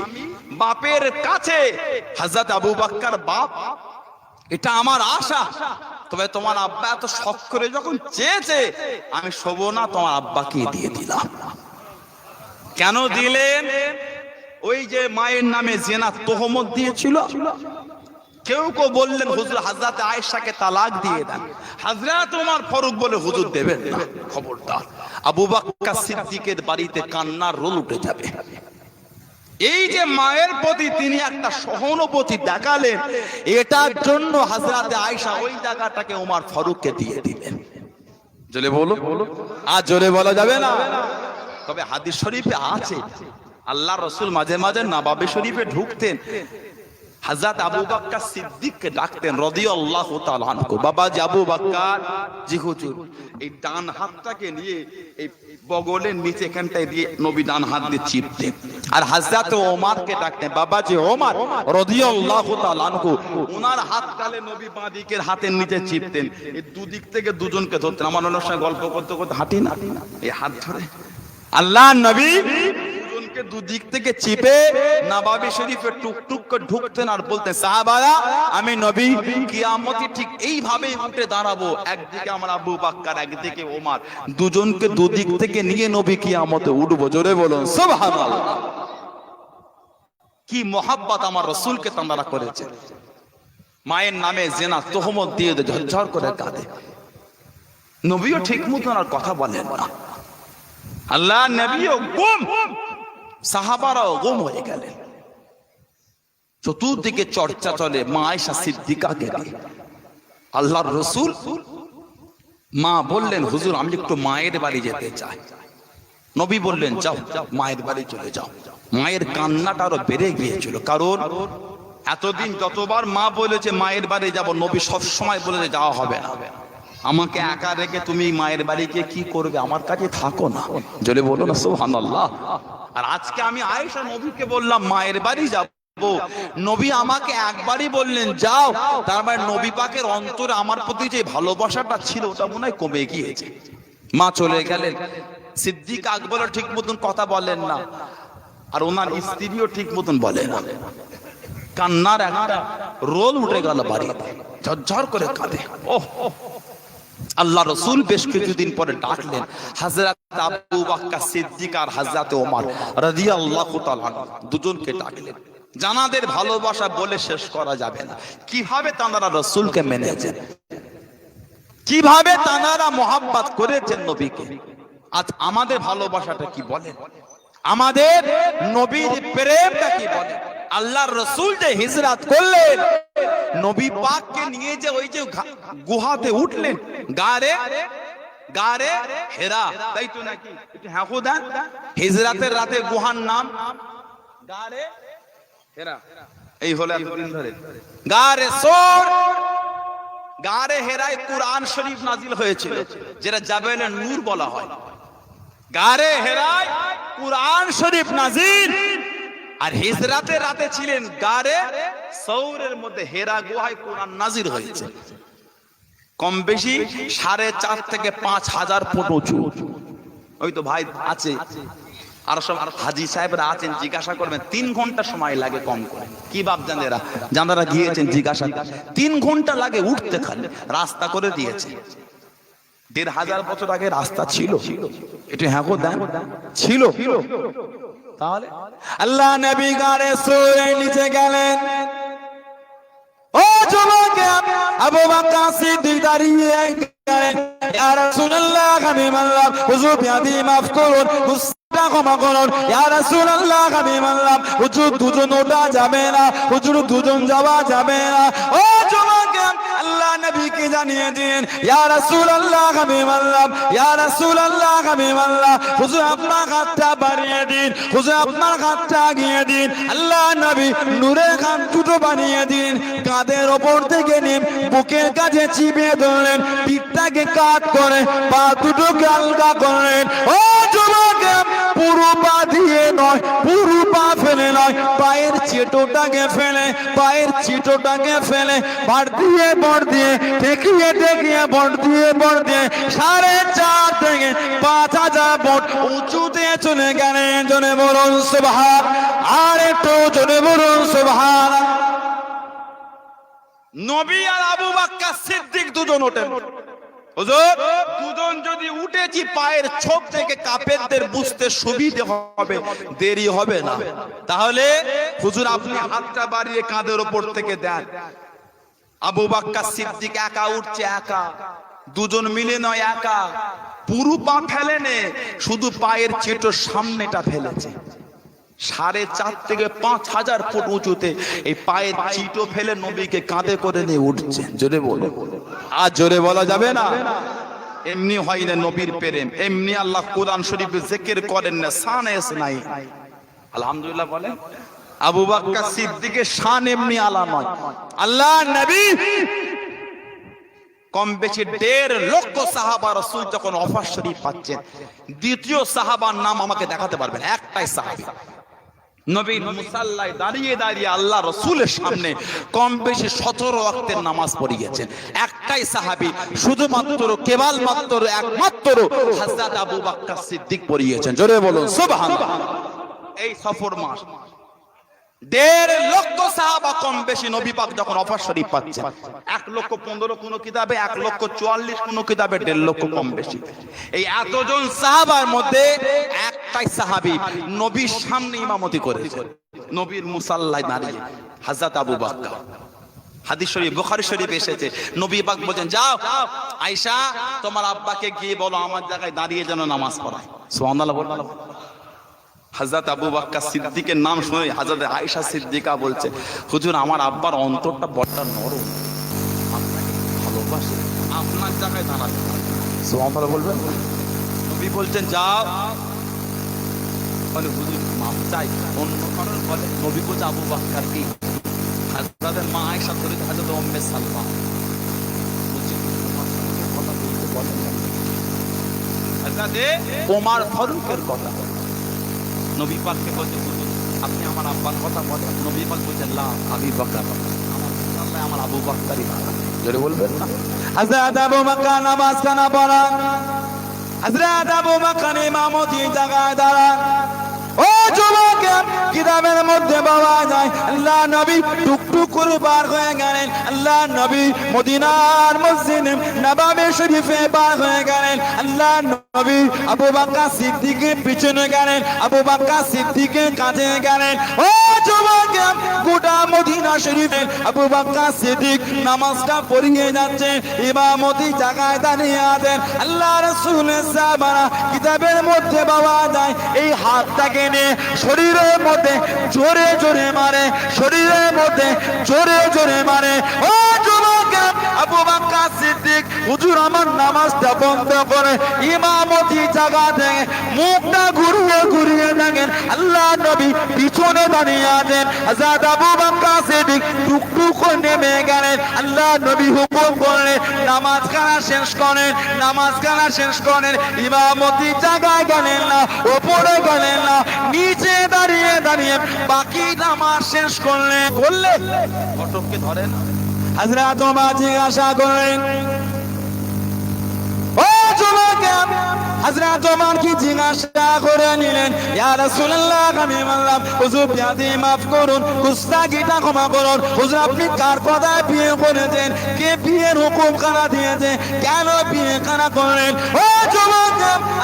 বাপের কাছে। হযরত আবু বকর বাপ, এটা আমার আশা, তবে তোমার আব্বা এত শখ করে যখন চেয়েছে আমি শোবো না, তোমার আব্বাকে দিয়ে দিলাম। কেন দিলেন? ওই যে মায়ের নামে জিনা তোহমত দিয়েছিল। কেউ কেউ বললেন হুজুর হযরত আয়েশাকে তালাক দিয়ে দেন। হযরত ওমর ফারুক বলে হুজুর দেবেন না, খবরদার। আবু বকর সিদ্দিকের বাড়িতে কান্নার রোল উঠে যাবে। এই যে মায়ের প্রতি তিনি একটা সহানুভূতি দেখালেন, এটার জন্য হযরত আয়েশা ওই জায়গাটাকে ওমর ফারুককে দিয়ে দিলেন। জোরে বলো, আর জোরে বলা যাবে না। তবে হাদিস শরীফে আছে আল্লাহ রাসূল মাঝে মাঝে নবাবে শরীফে ঢুকতেন, হযরত আবু বকর সিদ্দিককে ডাকতেন রাদিয়াল্লাহু তাআলা আনহু, বাবাজি আবু বকর জি হুজুর। এই ডান হাতটাকে নিয়ে এই বগলের নিচে এখানটায় দিয়ে নবী ডান হাত দিয়ে চিপতেন। আর হযরত ওমরকে ডাকতেন বাবাজি ওমর রাদিয়াল্লাহু তাআলা আনহু, ওনার হাত তালে নবী বাঁ দিকের হাতের নিচে চিপতেন। এই দুদিক থেকে দুজনকে ধরতেন। আমার ওনার সঙ্গে গল্প করতে করতে হাঁটি না, এই হাত ধরে আল্লাহ নবী দুদিক থেকে চিপে নবাবী শরীফে টুকটুক করে ঢুকতেন আর বলতেন সাহাবারা আমি নবী কিয়ামতে ঠিক এইভাবে উঠে দাঁড়াবো, একদিকে আমার আবু বকর একদিকে ওমর, দুজনকে দুদিক থেকে নিয়ে নবী কিয়ামতে উঠবো। জোরে বলুন সুবহানাল্লাহ। কি মোহাব্বত আমার রাসূলকে তারা করেছে। মায়ের নামে জিনা তোহমত দিয়ে ঝরঝর করে কাঁদে, নবীও ঠিক মতন আর কথা বলেন না। আল্লাহ নবীও গুম, সাহাবারাও গুম হয়ে গেলেন। চতুর্দিকে চর্চা চলে মা আয়েশা সিদ্দিকাকে নিয়ে। আল্লাহর রাসূল মা বললেন হুজুর আমি একটু মায়ের বাড়ি যেতে চাই। নবী বললেন যাও মায়ের বাড়ি চলে যাও। মায়ের কান্নাটা আরো বেড়ে গিয়েছিল, কারণ এতদিন যতবার মা বলেছে মায়ের বাড়ি যাব, নবী সব সময় বলেছে যাওয়া হবে না, আমাকে একা রেখে তুমি মায়ের বাড়ি গিয়ে কি করবে, আমার কাছে থাকো না। জোরে বলো না সুবহানাল্লাহ। আর আজকে আমি আয়েশা নবীকে বললাম মায়ের বাড়ি যাব, নবী আমাকে একবারই বললেন যাও, তার মানে নবী পাকের অন্তরে আমার প্রতি যে ভালোবাসাটা ছিল ওটা মনে হয় কমে গিয়েছে। মা চলে গেলেন, সিদ্দিক আকবর ঠিক মতন কথা বলেন না, আর ওনার স্ত্রীও ঠিক মতন বলে না। কান্নার একটা রোল উঠে গেল বাড়িতে, ঝরঝর করে কাঁদে। ওহ, আল্লাহ রাসূল বেশ কিছুদিন পরে ডাকলেন হযরত আবু বকর সিদ্দিক আর হযরত ওমর রাদিয়াল্লাহু তাআলা দুজনকে ডাকলেন। জানাদের ভালোবাসা বলে শেষ করা যাবে না। কিভাবে তারা রাসূলকে মেনেছেন, কিভাবে তারা মোহাব্বত করেছেন নবীকে। আজ আমাদের ভালোবাসাটা কি বলেন, আমাদের নবীর প্রেমটা কি বলেন। আল্লাহর রাসূল যে হিজরত করলেন, নবী পাককে নিয়ে যে ওই যে গুহাতে উঠলেন, গারে হেরা, তাই তো নাকি? হ্যাঁ খুদা, হিজরতের রাতে গুহার নাম গারে হেরা। এই হলো এতদিন ধরে গারে সোর, গারে হেরায় কুরআন শরীফ নাজিল হয়েছিল, যেটা জাবেলে নূর বলা হয়। গারে হেরায় কুরআন শরীফ নাজিল, আর হিজরাতের রাতে ছিলেন গারে সৌরের মধ্যে, হেরা গুহায় কোরআন নাজির হয়েছে। কম বেশি 4.5 থেকে 5,000 ফুট উঁচু। ওই তো ভাই আছে, আর সব হাজী সাহেবরা আছেন, জিজ্ঞাসা করবেন 3 ঘন্টা সময় লাগে কম করে। কি ভাবছেন এরা? যারা গিয়েছেন জিজ্ঞাসা, 3 ঘন্টা লাগে উঠতে, খালি রাস্তা করে দিয়েছে। 1,500 বছর আগে রাস্তা ছিল? এটা হ্যাঁ গো দেন ছিল। তাহলে আল্লাহ নবী গারে সূরা নিচে গেলেন। ও যুবক, আবু বকর সিদ্দিক দাঁড়িয়ে গেলেন, ইয়া রাসূলুল্লাহ হাবিবাল্লাহ, হুজুর বিয়াদি মাফ করুন, ক্ষমা করুন ইয়া রাসূলুল্লাহ হাবিবাল্লাহ, হুজুর দুজন ওঠা যাবে না, হুজুর দুজন যাওয়া যাবে না। ও যুবক, আল্লাহ নবীকে জানিয়ে দিন, ইয়া রাসূলুল্লাহ হাবিবাল্লাহ, ইয়া রাসূলুল্লাহ হাবিবাল্লাহ, হুজুর আপনার হাতটা বাড়িয়ে দিন, হুজুর আপনার হাতটা আগিয়ে দিন। আল্লাহ নবী নূরের হাত দুটো বানিয়ে দিন, কাঁধের ওপর থেকে নিয়ে বুকের কাছে চিবিয়ে ধরলেন, পিঠটাকে কাট করে পা দুটোকে আলগা করলেন। ও যুবক, পুরো পা দিয়ে নয়, পুরো পা ফেলে নয়, পায়ের চেটোটাকে ফেলে, পায়ের চিটোটাকে ফেলে, ভার দিয়ে বড় দিয়ে ঠেকিয়ে ঠেকিয়ে বড় দিয়ে 4.5 থেকে 5,000 ফুট উঁচুতে চলে গেলেন। জনে বলুন সুবহান, আর একটু জনে বলুন সুবহান। নবী আর আবু বকর সিদ্দিক দুজন ওঠেন। হুজুর দুজন যদি উঠেছি, পায়ের ছোপ থেকে কাফেরদের বুঝতে সুবিধা হবে, দেরি হবে না। তাহলে হুজুর আপনি হাতটা বাড়িয়ে কাঁধের উপর থেকে দেন। আবু বকর সিদ্দিক একা উঠছে, একা, দুজন মিলে নয়, একা। পুরো পা ফেলেনে, শুধু পায়ের চেটোর সামনেটা ফেলেছে। 4.5 থেকে 5,000 ফুট উঁচুতে এই পায়ের চিটো ফেলে নবীকে কাঁধে করে নিয়ে উঠছে। জোরে বলো, আর জোরে বলা যাবে না। এমনি হয় না নবীর প্রেম, এমনি আল্লাহ কোরআন শরীফে জিকির করেন না, শানেস নাই। আলহামদুলিল্লাহ বলেন। আবু বকর সিদ্দিকের শান এমনি আলা নয়। আল্লাহ নবী কম বেশি 1.5 লক্ষ সাহাবা রাসূল যখন অফার শরীফ পাচ্ছেন, দ্বিতীয় সাহাবার নাম আমাকে দেখাতে পারবেন? একটাই সাহাবী নবীর মুসাল্লায় দাঁড়িয়ে দাঁড়িয়ে আল্লাহ রাসূলের সামনে কম বেশি 17 ওয়াক্তের নামাজ পড়িয়েছেন। একটাই সাহাবী, শুধুমাত্র কেবলমাত্র একমাত্র হযরত আবু বকর সিদ্দিক পড়িয়েছেন। জোরে বলুন সুবহানাল্লাহ। এই সফর মাস 1.5 লক্ষ সাহাবা কম বেশি নবী পাক যখন অফার শরীফ পাচ্ছেন, 1,15,000 কোন কিতাবে, 1,44,000 কোন কিতাবে, 1.5 লক্ষ কম বেশি। এই এতজন সাহাবার মধ্যে একটাই সাহাবী নবীর সামনে ইমামতি করেছে, নবীর মুসাল্লায় দাঁড়িয়ে, হযরত আবু বকর। হাদিস শরীফ বুখারী শরীফ এসেছে, নবী পাক বলেন, যাও আয়েশা তোমার আব্বাকে গিয়ে বলো আমার জায়গায় দাঁড়িয়ে যেন নামাজ পড়ায়। সুবহানাল্লাহ বলুন। হযরত আবু বকর সিদ্দিকের নাম শুনে হযরত আয়েশা সিদ্দিকা বলছে, হুজুর আমার আব্বার অন্তরটা বড় নরম, আপনাকে ভালোবাসে, আপনার জায়গায় দাঁড়াতে। সুবহানাল্লাহ বলবেন। নবী বলছেন যাও। বলে হুজুর মাফ চাই, অন্য কারণ বলে। নবী বলছে আবু বকর কি? হযরত মা আয়েশা ধরে হযরত উম্মে সালমা বলছে তোমার সঙ্গে কথা বলতে বলেন না। হযরত ওমর ফারুকের কথা নবী পাককে বলতে, হুজুর আপনি আমার আব্বার কথা বলেন। নবী পাক বলছেন লা আবু বকর, আমার আল্লাহ আমার আবু বকরই ভালো। জোরে বলবেন না। হযরত আবু বকর নামাজ কানা পড়ান, হযরত আবু বকর ইমামতি জায়গায় দাঁড়ান। ও যুবক, কিতাবের মধ্যে পাওয়া যায় আল্লাহ নবী টুকটুক করে পার হয়ে গেলেন। আল্লাহ নবী মদিনার মসজিদ নববী শরীফে পার হয়ে গেলেন। আল্লাহ নবী আবু বকর সিদ্দিকের পিছনে গেলেন, আবু বকর সিদ্দিকের কাছে গেলেন। ও যুবক, গোটা মদিনা শরীফে আবু বকর সিদ্দিক নামাজটা পড়িয়ে যাচ্ছে, ইমামতি জায়গায় দাঁড়িয়ে আছেন। আল্লাহ রাসূলের সাহাবারা কিতাবের মধ্যে পাওয়া যায় এই হাতটাকে নিয়ে শরীরের মধ্যে জোরে জোরে মারে, শরীরের মধ্যে জোরে জোরে মারে। ও যুবক, আবু বকর সিদ্দিক হুজুর আমার নামাজটা বন্ধ করে ইমামতি জায়গা থেকে মুখটা ঘুরিয়ে ঘুরিয়ে দেখেন আল্লাহ নবী পিছনে দাঁড়িয়ে আছেন। হযরত আবু বকর সিদ্দিক টুকটুক করে নেমে গেলেন। আল্লাহ নবী হুকুম করলেন নামাজ কানা শেষ করেন, নামাজ কানা শেষ করেন। ইমামতি জায়গায় গেলেন না, ওপরে গেলেন না, নিচে দাঁড়িয়ে দাঁড়িয়ে বাকি নামাজ শেষ করলেন। ফটককে ধরেন। হযরত ওমর জিজ্ঞাসা করলেন ও যুবক, হযরত ওমর কি জিজ্ঞাসা করে নিলেন ইয়া রাসূলুল্লাহ আমি বললাম হুজুর বিয়াদি মাফ করুন, গুস্তাখিটা ক্ষমা করুন। হুজুর আপনি কার কথায় বিয়ে করেছেন, কে বিয়ের হুকুম কারা দিয়েছে, কেন বিয়ে কারা করলেন? ও যুবক,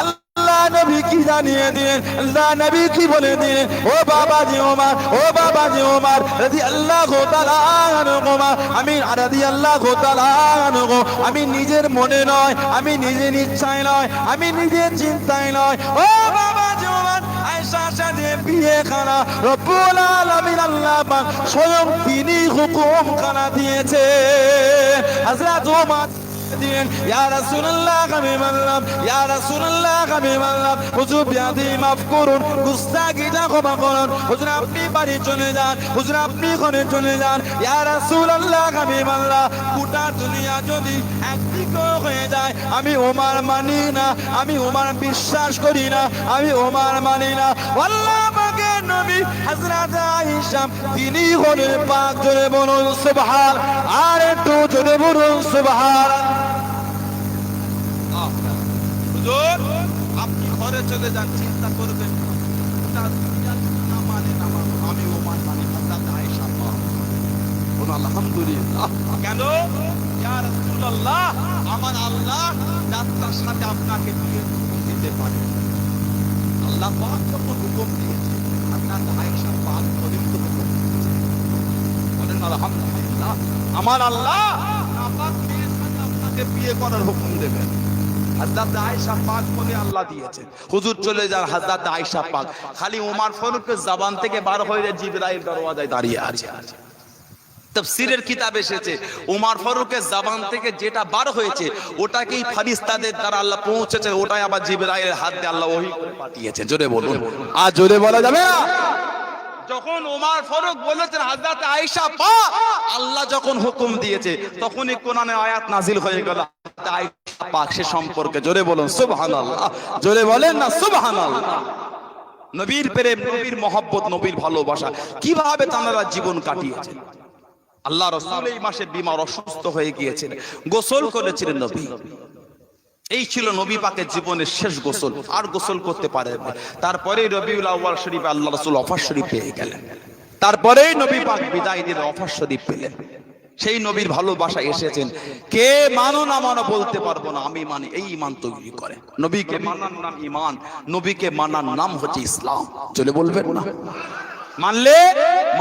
আল্লাহ নবী কি জানিয়ে দিলেন, আল্লাহ নবী কি বলে দিলেন? ও বাবাজি ওমর, ও বাবাজি ওমর রাদিয়াল্লাহু তাআলা আনহু, আমি রাদিয়াল্লাহু তাআলা আনহু, আমি নিজের মনে নয়, আমি নিজের ইচ্ছায় নয়, আমি নিজের চিন্তায় নয়, ও বাবাজি ওমর আয়েশার সাথে বিয়ে করা রব্বুল আলামিন আল্লাহ পাক স্বয়ং তিনি হুকুম করা দিয়েছে। হযরত ওমর দিলেন ইয়া রাসূলুল্লাহ আমি বললাম ইয়া রাসূলুল্লাহ আমি বললাম হুজুর বিয়াদি মাফ করুন, গুস্তাখিটা ক্ষমা করুন। হুজুর আপনি বাড়ি চলে যান, হুজুর আপনি ঘরে চলে যান। ইয়া রাসূলুল্লাহ আমি বললাম গোটা দুনিয়া যদি একদিকে হয়ে যায় আমি ওমর মানি না, আমি ওমর বিশ্বাস করি না, আমি ওমর মানি না। আল্লাহ পাকের নবী হযরত আয়েশা তিনি হলেন পাক। জোরে বলুন সুবহান, আর একটু জোরে বলুন সুবহান। হুজুর আপনি ঘরে চলে যান, চিন্তা করবেন না, না মানে না আমি ওমর মানি। হযরত আয়েশা বলুন আলহামদুলিল্লাহ। কেন? ইয়া রাসূলুল্লাহ আমার আল্লাহ যার সাথে আপনাকে বিয়ে দিতে পারে, আল্লাহ পাক যখন হুকুম দিয়েছে হযরত আয়েশা পাক পর্যন্ত হুকুম দিয়েছে। বলেন আলহামদুলিল্লাহ। আমার আল্লাহ নাপাক মেয়ের সাথে আপনাকে বিয়ে করার হুকুম দেবেন, হযরত আয়েশা পাক বলে আল্লাহ দিয়েছে। হুজুর চলে যান, হযরত আয়েশা পাক খালি ওমর ফারুকের জবান থেকে বার হয়ে জিবরাইল দরওয়াজায় দাঁড়িয়ে আছে। তাফসীরের কিতাব এসেছে ওমর ফারুকের জবান থেকে যেটা বার হয়েছে ওটাকেই ফেরেশতাদের দ্বারা আল্লাহ পৌঁছেছে, ওটাই আবার জিবরাইলের হাত দিয়ে আল্লাহ ওহী করে পাঠিয়েছে। জোরে বলুন, আর জোরে বলা যাবে না। যখন ওমর ফারুক বলেছেন হযরত আয়েশা পাক, আল্লাহ যখন হুকুম দিয়েছে তখনই কোরআনে আয়াত নাজিল হয়ে গেল হযরত আয়েশা পাক সে সম্পর্কে। জোরে বলুন সুবহানাল্লাহ, জোরে বলেন না সুবহানাল্লাহ। নবীর প্রেম, নবীর মহব্বত, নবীর ভালোবাসা কিভাবে তারা জীবন কাটিয়েছেন। আল্লাহ রাসূল এই মাসে বিমার, অসুস্থ হয়ে গিয়েছেন, গোসল করেছিলেন নবী। এই ছিল নবী পাকের জীবনের শেষ গোসল, আর গোসল করতে পারেন না। তারপরে রবিউল আউয়াল শরীফে আল্লাহ রাসূল ওয়াফাত শরীফ পেয়ে গেলেন। তারপরেই নবী পাক বিদায় দিলেন, ওয়াফাত শরীফ পেলেন। সেই নবীর ভালোবাসা এসেছেন। কে মানো না মানো বলতে পারবো না, আমি মানি, এই ঈমান তৈরি করে। নবীকে মানার নাম ঈমান, নবীকে মানার নাম হচ্ছে ইসলাম। চলে বলবেন না, মানলে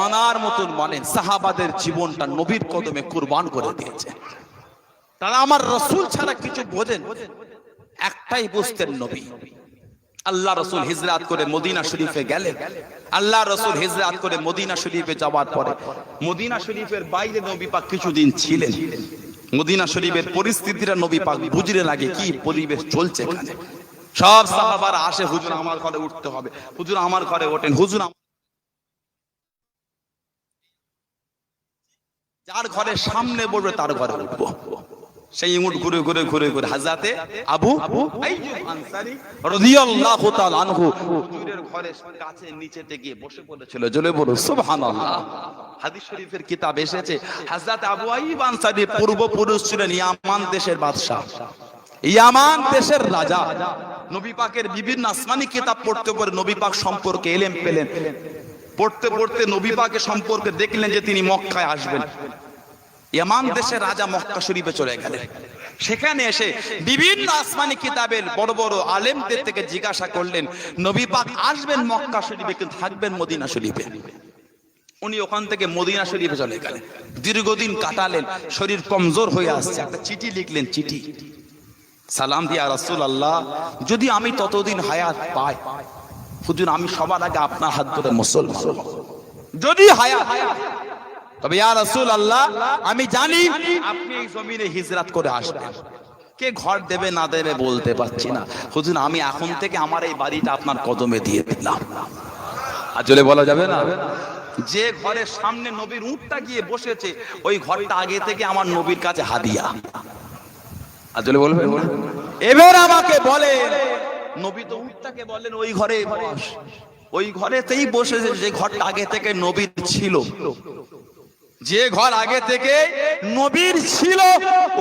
মানার মতন মানেন। সাহাবাদের জীবনটা নবীর কদমে কুরবান করে দিয়েছে। তারা আমার রাসূল ছাড়া কিছু বোঝেন, একটাই বুঝতেন নবী। আল্লাহ রাসূল হিজরত করে মদিনা শরীফে গেলেন। আল্লাহ রাসূল হিজরত করে মদিনা শরীফে যাওয়ার পরে মদিনা শরীফের বাইরে নবী পাক কিছুদিন ছিলেন। মদিনা শরীফের পরিস্থিতিটা নবী পাক বুঝতে লাগে কি পরিবেশ চলছে এখানে। সব সাহাবারা আসে, হুজুর আমার ঘরে উঠতে হবে, হুজুর আমার ঘরে ওঠেন, হুজুর যার ঘরের সামনে বলবে তার ঘরে উঠবো। সেই উট ঘুরে ঘুরে ঘুরে ঘুরে হযরতে আবু আইয়ুব আনসারী রাদিয়াল্লাহু তাআলা আনহু হুজুরের ঘরের কাছে নিচেতে গিয়ে বসে পড়েছিল। জোরে বলুন সুবহানাল্লাহ। হাদিস শরীফের কিতাব এসেছে হযরতে আবু আইয়ুব আনসারী পূর্বপুরুষ ছিলেন ইয়ামান দেশের বাদশা, ইয়ামান দেশের রাজা। নবী পাকের বিভিন্ন আসমানি কিতাব পড়তে পড়ে নবী পাক সম্পর্কে ইলম পেলেন। পড়তে পড়তে নবী পাকের সম্পর্কে দেখলেন যে তিনি মক্কায় আসবেন। ইয়ামান দেশের রাজা মক্কা শরীফে চলে গেলেন। সেখানে এসে বিভিন্ন আসমানি কিতাবের বড় বড় আলেমদের থেকে জিজ্ঞাসা করলেন নবী পাক আসবেন মক্কা শরীফে, কিন্তু থাকবেন মদিনা শরীফে। উনি ওখান থেকে মদিনা শরীফে চলে গেলেন। দীর্ঘদিন কাটালেন, শরীর কমজোর হয়ে আসছে। একটা চিঠি লিখলেন, চিঠি সালাম দিয়া রাসূলুল্লাহ, যদি আমি ততদিন হায়াত পাই হুজুর আমি সবার আগে আপনার হাত ধরে মুসলমান হব, যদি হায়াত। তবে ইয়া রাসূলুল্লাহ আমি জানি আপনি এই জমিনে হিজরত করে আসবেন, কে ঘর দেবে না দেবে বলতে পারছি না। হুজুর আমি এখন থেকে আমার এই বাড়িটা আপনার কদমে দিয়ে দিলাম। আসলে বলা যাবে না, যে ঘরের সামনে নবীর উটটা গিয়ে বসেছে ওই ঘরটা আগে থেকে আমার নবীর কাছে হাদিয়া। আসলে বলবেন, এবার আমাকে বলে নবী তো উটটাকে বলেন ওই ঘরে বস, ওই ঘরেতেই বসেছে যে ঘরটা আগে থেকে নবীর ছিল, যে ঘর আগে থেকে নবীর ছিল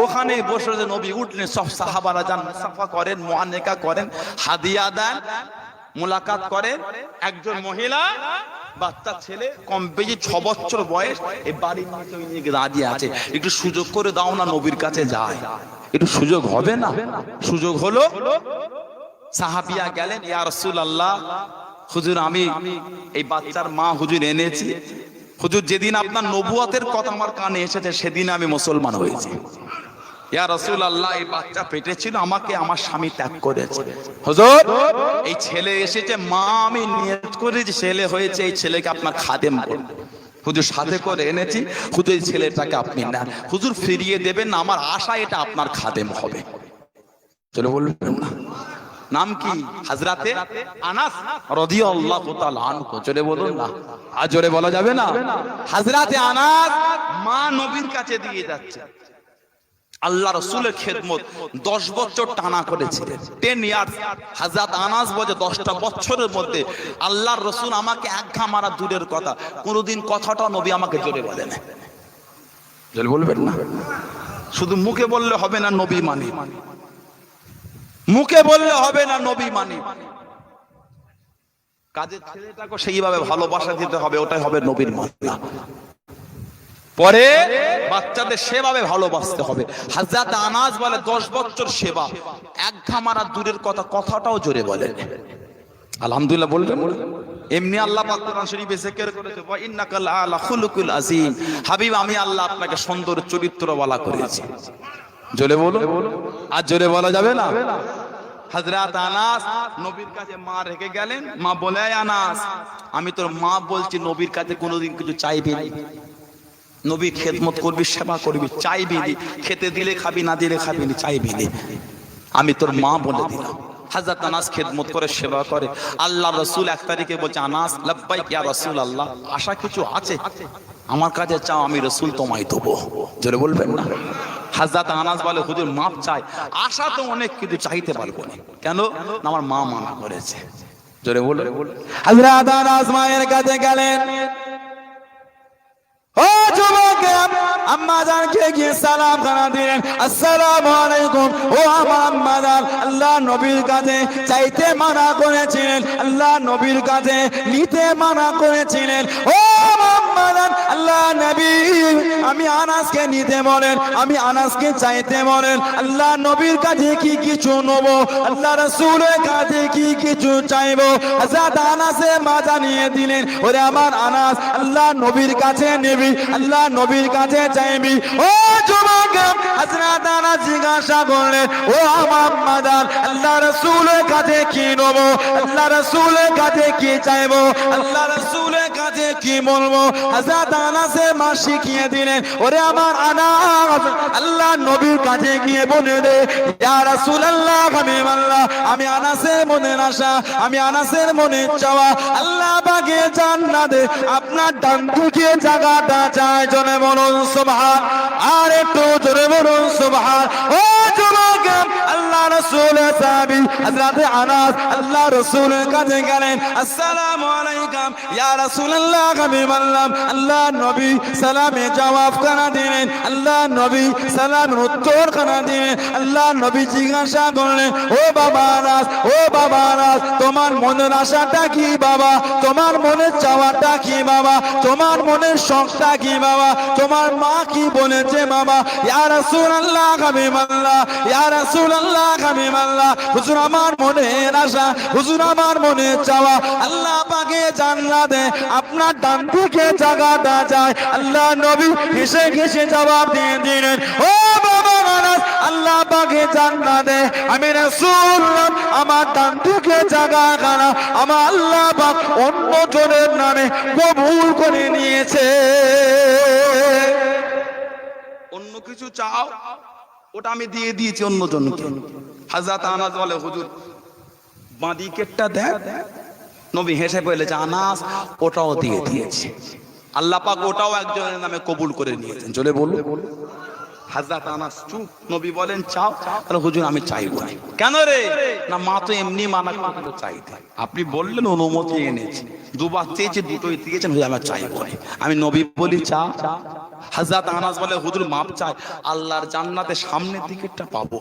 ওখানে বসে নবী উঠলেন। সব সাহাবারা যান মুসাফা করেন, মুআনেকা করেন, হাদিয়া দেন, মুলাকাত করেন। একজন মহিলা বাচ্চা ছেলে কম বেশি 6 বছর বয়স এই বাড়ির নিচে দাঁড়িয়ে আছে, একটু সুযোগ করে দাও না নবীর কাছে যায়। একটু সুযোগ হবে না? সুযোগ হলো, সাহাবিয়া গেলেন, ইয়া রাসূলুল্লাহ হুজুর আমি এই বাচ্চার মা হুজুর এনেছি, হুজুর যেদিন আপনার নবুয়তের কথা আমার কানে এসেছে সেদিন আমি মুসলমান হয়েছি। ইয়া রাসূলুল্লাহ এই বাচ্চা পেটে ছিল, আমাকে আমার স্বামী ত্যাগ করেছে। হুজুর এই ছেলে এসেছে, মা আমি নিয়ত করেছি ছেলে হয়েছে, এই ছেলেকে আপনার খাদেম করব। হুজুর সাথে করে এনেছি, হুজুর এই ছেলেটাকে আপনি নেন, হুজুর ফিরিয়ে দেবেন না, আমার আশা এটা আপনার খাদেম হবে। চলে বলবেন না, নাম কি? হযরতে আনাস রাদিয়াল্লাহু তাআলা আনহু। চলে বলুন না, আর জোরে বলা যাবে না? হযরতে আনাস মা নবীর কাছে দিয়ে যাচ্ছে, আল্লাহ রাসূলের খেদমত 10 বছর টানা করেছিলেন, 10 ইয়ার্স। হযরত আনাস বলে 10টা বছরের মধ্যে আল্লাহর রাসূল আমাকে একঘা মারা দূরের কথা, কোনোদিন কথাটা নবী আমাকে জোরে বলেন। জোরে বলবেন না, শুধু মুখে বললে হবে না নবী মানি, মুখে বললে হবে না নবী মানি, কাজের ছেলেটাকে সেইভাবে ভালোবাসা দিতে হবে, ওটাই হবে নবীর মানা। পরে বাচ্চাদের সেভাবে ভালোবাসতে হবে। হযরত আনাস বলে 10 বছর সেবা, একঘা মারা দূরের কথা, কথাটাও জোরে বলেন। আলহামদুলিল্লাহ বলবেন। এমনি আল্লাহ পাক কোরআন শরীফে জিকির করেছে, ওয়া ইন্নাকা লাআলা খুলুকুল আযীম, হাবিব আমি আল্লাহ আপনাকে সুন্দর চরিত্রওয়ালা করেছি। জোরে বলো, আর জোরে বলা যাবে না? হযরত আনাস নবীর কাছে মা রেখে গেলেন, মা বলে আনাস আমি তোর মা বলছি নবীর কাছে কোনোদিন কিছু চাইবি না, নবী খেদমত করবি, সেবা করবি, চাইবি নি, খেতে দিলে খাবি, না দিলে খাবি নি, চাইবি নি, আমি তোর মা বলে দিলাম। হযরত আনাস খেদমত করে, সেবা করে। আল্লাহ রাসূল 1 তারিখে বলছে, আনাস লাব্বাইক ইয়া রাসূলুল্লাহ, আশা কিছু আছে আমার কাছে চাও, আমি রাসূল তোমায় দেবো। জোরে বলবেন না? হযরত আনাস বলে হুজুর মাপ চাই, আশা তো অনেক কিছু চাইতে পারবো না, কেন না আমার মা মানা করেছে। জোরে বলো। হযরত আনাস মায়ের কাছে গেলেন, ও যুবক আম্মা জানকে গিয়ে সালাম খানা দিলেন, আসসালামু আলাইকুম। ও আমার আম্মা জান, আল্লাহ নবীর কাছে চাইতে মানা করেছিলেন, আল্লাহ নবীর কাছে নিতে মানা করেছিলেন। ও আম্মা জান, আল্লাহ নবী আমি আনাসকে নিতে বলেন, আমি আনাসকে চাইতে বলেন, আল্লাহ নবীর কাছে কি কিছু নেব, আল্লাহ রাসূলের কাছে কি কিছু চাইবো? হযরত আনাসে মা জানিয়ে দিলেন, ওরে আমার আনাস আল্লাহ নবীর কাছে নেবি, আল্লাহ নবীর কাছে চাইবি। ও যুবক হযরত আনাস জিজ্ঞাসা করলেন, ও আমার আম্মা জান আল্লাহ রাসূলের কাছে কি নেব, আল্লাহ রাসূলের কাছে কি চাইবো, আল্লাহ রাসূলের কাছে কি বলবো? হযরত আনাসে মা শিখিয়ে দিলেন, ওরে আমার আনাস আল্লাহ নবীর কাছে গিয়ে বলে দে, ইয়া রাসূলুল্লাহ হাবিবাল্লাহ আমি আনাসের মনের আশা, আমি আনাসের মনের চাওয়া আল্লাহ পাকে জান্নাতে আপনার ডান দিকে জায়গাটা চাই। জোরে বলুন সুবহান, আর একটু জোরে বলুন সুবহান। ও যুবক আল্লাহ রাসূলের সাহাবী হযরত আনাস আল্লাহ রাসূলের কাছে গেলেন, আসসালামু আলাইকুম ইয়া রাসূলুল্লাহ হাবিবাল্লাহ, আল্লাহ নবী সালামে জবাব খানা দিলেন, আল্লাহ নবী সালামের উত্তর খানা দিলেন। আল্লাহ নবী জিজ্ঞাসা করলেন, ও বাবা আনাস, ও বাবা আনাস তোমার মনের আশাটা কি বাবা, তোমার মনের চাওয়াটা কি বাবা, তোমার মনের শখটা কি বাবা, তোমার মা কি বলেছে বাবা? ইয়া রাসূলুল্লাহ হাবিবাল্লাহ, ইয়া রাসূলুল্লাহ হাবিবাল্লাহ হুজুর আমার মনের আশা, হুজুর আমার মনের চাওয়া আল্লাহ পাকে জান্নাতে আপনার ডান দিকে জায়গাটা চায়। আল্লাহ নবী হেসে হেসে জবাব দিয়ে দিলেন, ও বাবা আনাস আল্লাহ পাকে জান্নাতে আমি রাসূল আমার ডান দিকে জায়গা খানা আমার আল্লাহ পাক অন্য জনের নামে কবুল করে নিয়েছে। অন্য কিছু চাও, ওটা আমি দিয়ে দিয়েছি অন্যজনকে। হযরত আনাস বলে হুজুর বাঁদিকেরটা দেখ। নবী হেসে বলেছে আনাস ওটাও দিয়ে দিয়েছি। আল্লাহ পাক ওটাও একজনের নামে কবুল করে নিয়েছেন। চলে বলুন। হযরত আনাস চুপ। নবী বলেন চাও। তাহলে হুজুর আমি চাইবো না। কেন রে? না মা তো এমনি মানা করতে চাইতে, আপনি বললেন অনুমতি এনেছি, দুবার চেয়েছি দুটোই দিয়েছেন, হুজুর আমি চাইবো না। আমি নবী বলি চা। হযরত আনাস বলে হুজুর মাপ চাই, আল্লাহর জান্নাতে সামনের দিকেরটা পাবো।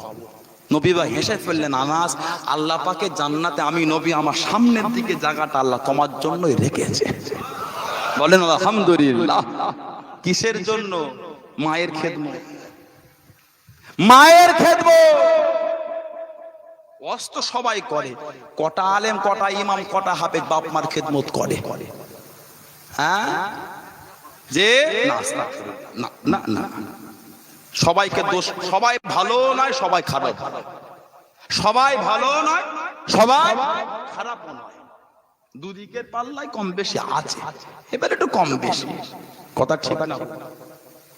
নবী ভাই হেসে ফেললেন আনাস আল্লাহ পাকে জান্নাতে আমি নবী আমার সামনের দিকে জায়গাটা আল্লাহ তোমার জন্যই রেখেছে। বলেন আলহামদুলিল্লাহ। কিসের জন্য? মায়ের খেদমত। মায়ের খেদমত অস্ত সবাই করে। কটা আলেম, কটা ইমাম, কটা হাফেজ বাপ মার খেদমত করে? হ্যাঁ যে না না না, সবাইকে দোষ, সবাই ভালো নয় সবাই খারাপ, সবাই ভালো নয় সবাই খারাপ নয়, দুদিকের পাল্লায় কম বেশি আছে। এবার একটু কম বেশি কথা ঠিক না।